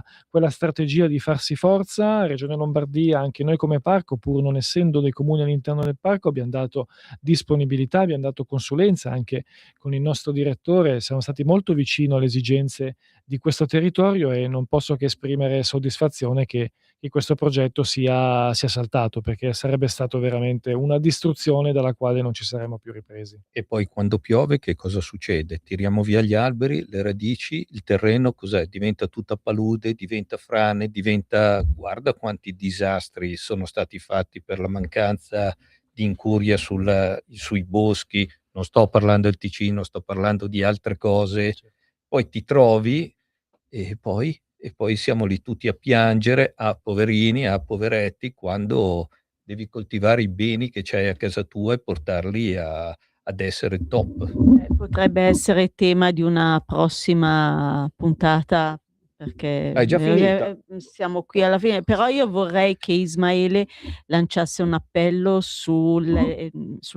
strategia di farsi forza. Regione Lombardia, anche noi come parco, pur non essendo dei comuni all'interno del parco, abbiam dato disponibilità, abbiam dato consulenza. Anche con il nostro direttore siamo stati molto vicino alle esigenze di questo territorio, e non posso che esprimere soddisfazione che questo progetto sia saltato, perché sarebbe stato veramente una distruzione dalla quale non ci saremmo più ripresi. E poi quando piove che cosa succede? Tiriamo via gli alberi, le radici, il terreno cos'è? Diventa tutta palude, diventa frane, guarda quanti disastri sono stati fatti per la mancanza di incuria sui boschi. Non sto parlando del Ticino, sto parlando di altre cose. Poi ti trovi e poi siamo lì tutti a piangere, poverini, poveretti, quando devi coltivare i beni che c'hai a casa tua e portarli ad essere top. Potrebbe essere tema di una prossima puntata, perché Hai già finita? siamo qui alla fine, però io vorrei che Ismaele lanciasse un appello sulle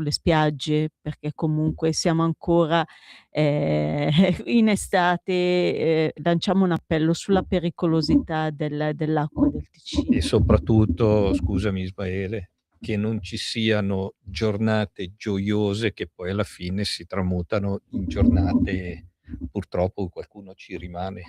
spiagge, perché comunque siamo ancora in estate. Lanciamo un appello sulla pericolosità dell'acqua del Ticino. E soprattutto, scusami Ismaele, che non ci siano giornate gioiose che poi alla fine si tramutano in giornate, purtroppo qualcuno ci rimane.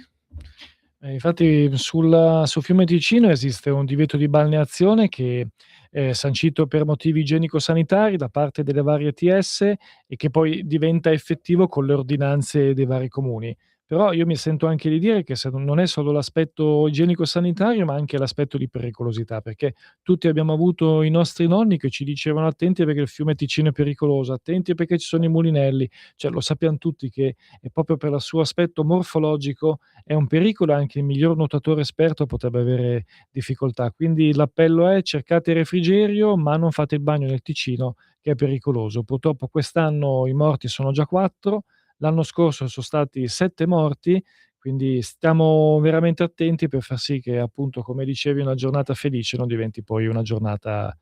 Infatti sul fiume Ticino esiste un divieto di balneazione che è sancito per motivi igienico-sanitari da parte delle varie ATS, e che poi diventa effettivo con le ordinanze dei vari comuni. Però io mi sento anche di dire che non è solo l'aspetto igienico-sanitario, ma anche l'aspetto di pericolosità, perché tutti abbiamo avuto i nostri nonni che ci dicevano: attenti perché il fiume Ticino è pericoloso, attenti perché ci sono i mulinelli. Cioè, lo sappiamo tutti che è proprio per il suo aspetto morfologico è un pericolo, anche il miglior nuotatore esperto potrebbe avere difficoltà. Quindi l'appello è: cercate refrigerio, ma non fate il bagno nel Ticino, che è pericoloso. Purtroppo quest'anno i morti sono già 4, l'anno scorso sono stati 7 morti, quindi stiamo veramente attenti per far sì che, appunto, come dicevi, una giornata felice non diventi poi una giornata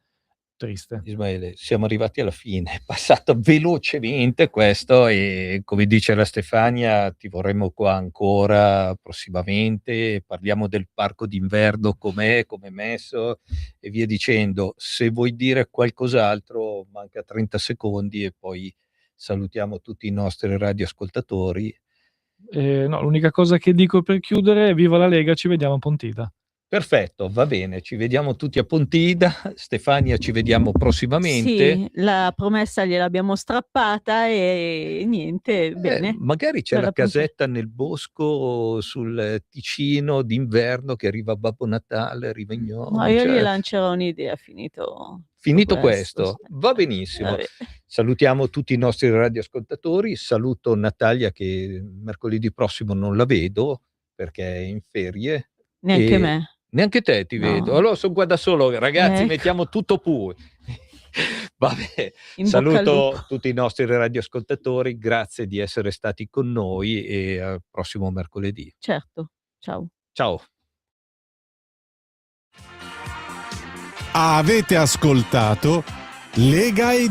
triste. Ismaele, siamo arrivati alla fine, è passato velocemente questo, e come dice la Stefania ti vorremmo qua ancora prossimamente, parliamo del parco d'inverno com'è, come è messo e via dicendo. Se vuoi dire qualcos'altro, manca 30 secondi e poi salutiamo tutti i nostri radioascoltatori. No, l'unica cosa che dico per chiudere è: viva la Lega, ci vediamo a Pontida. Perfetto, va bene, ci vediamo tutti a Pontida. Stefania, ci vediamo prossimamente. Sì, la promessa gliel'abbiamo strappata e niente, bene. Magari c'è Bella la casetta nel bosco sul Ticino d'inverno che arriva Babbo Natale, arriva i No, gnomi, io gli cioè lancerò un'idea finito questo, sì. va benissimo. Vabbè. Salutiamo tutti i nostri radioascoltatori, saluto Natalia che mercoledì prossimo non la vedo perché è in ferie. Neanche me. Neanche te ti No. vedo. Allora son qua da solo, ragazzi, Ecco. mettiamo tutto pu. Vabbè, In bocca al saluto lupo. tutti i nostri radioascoltatori, grazie di essere stati con noi e al prossimo mercoledì. Certo, ciao. Ciao. Avete ascoltato Lega e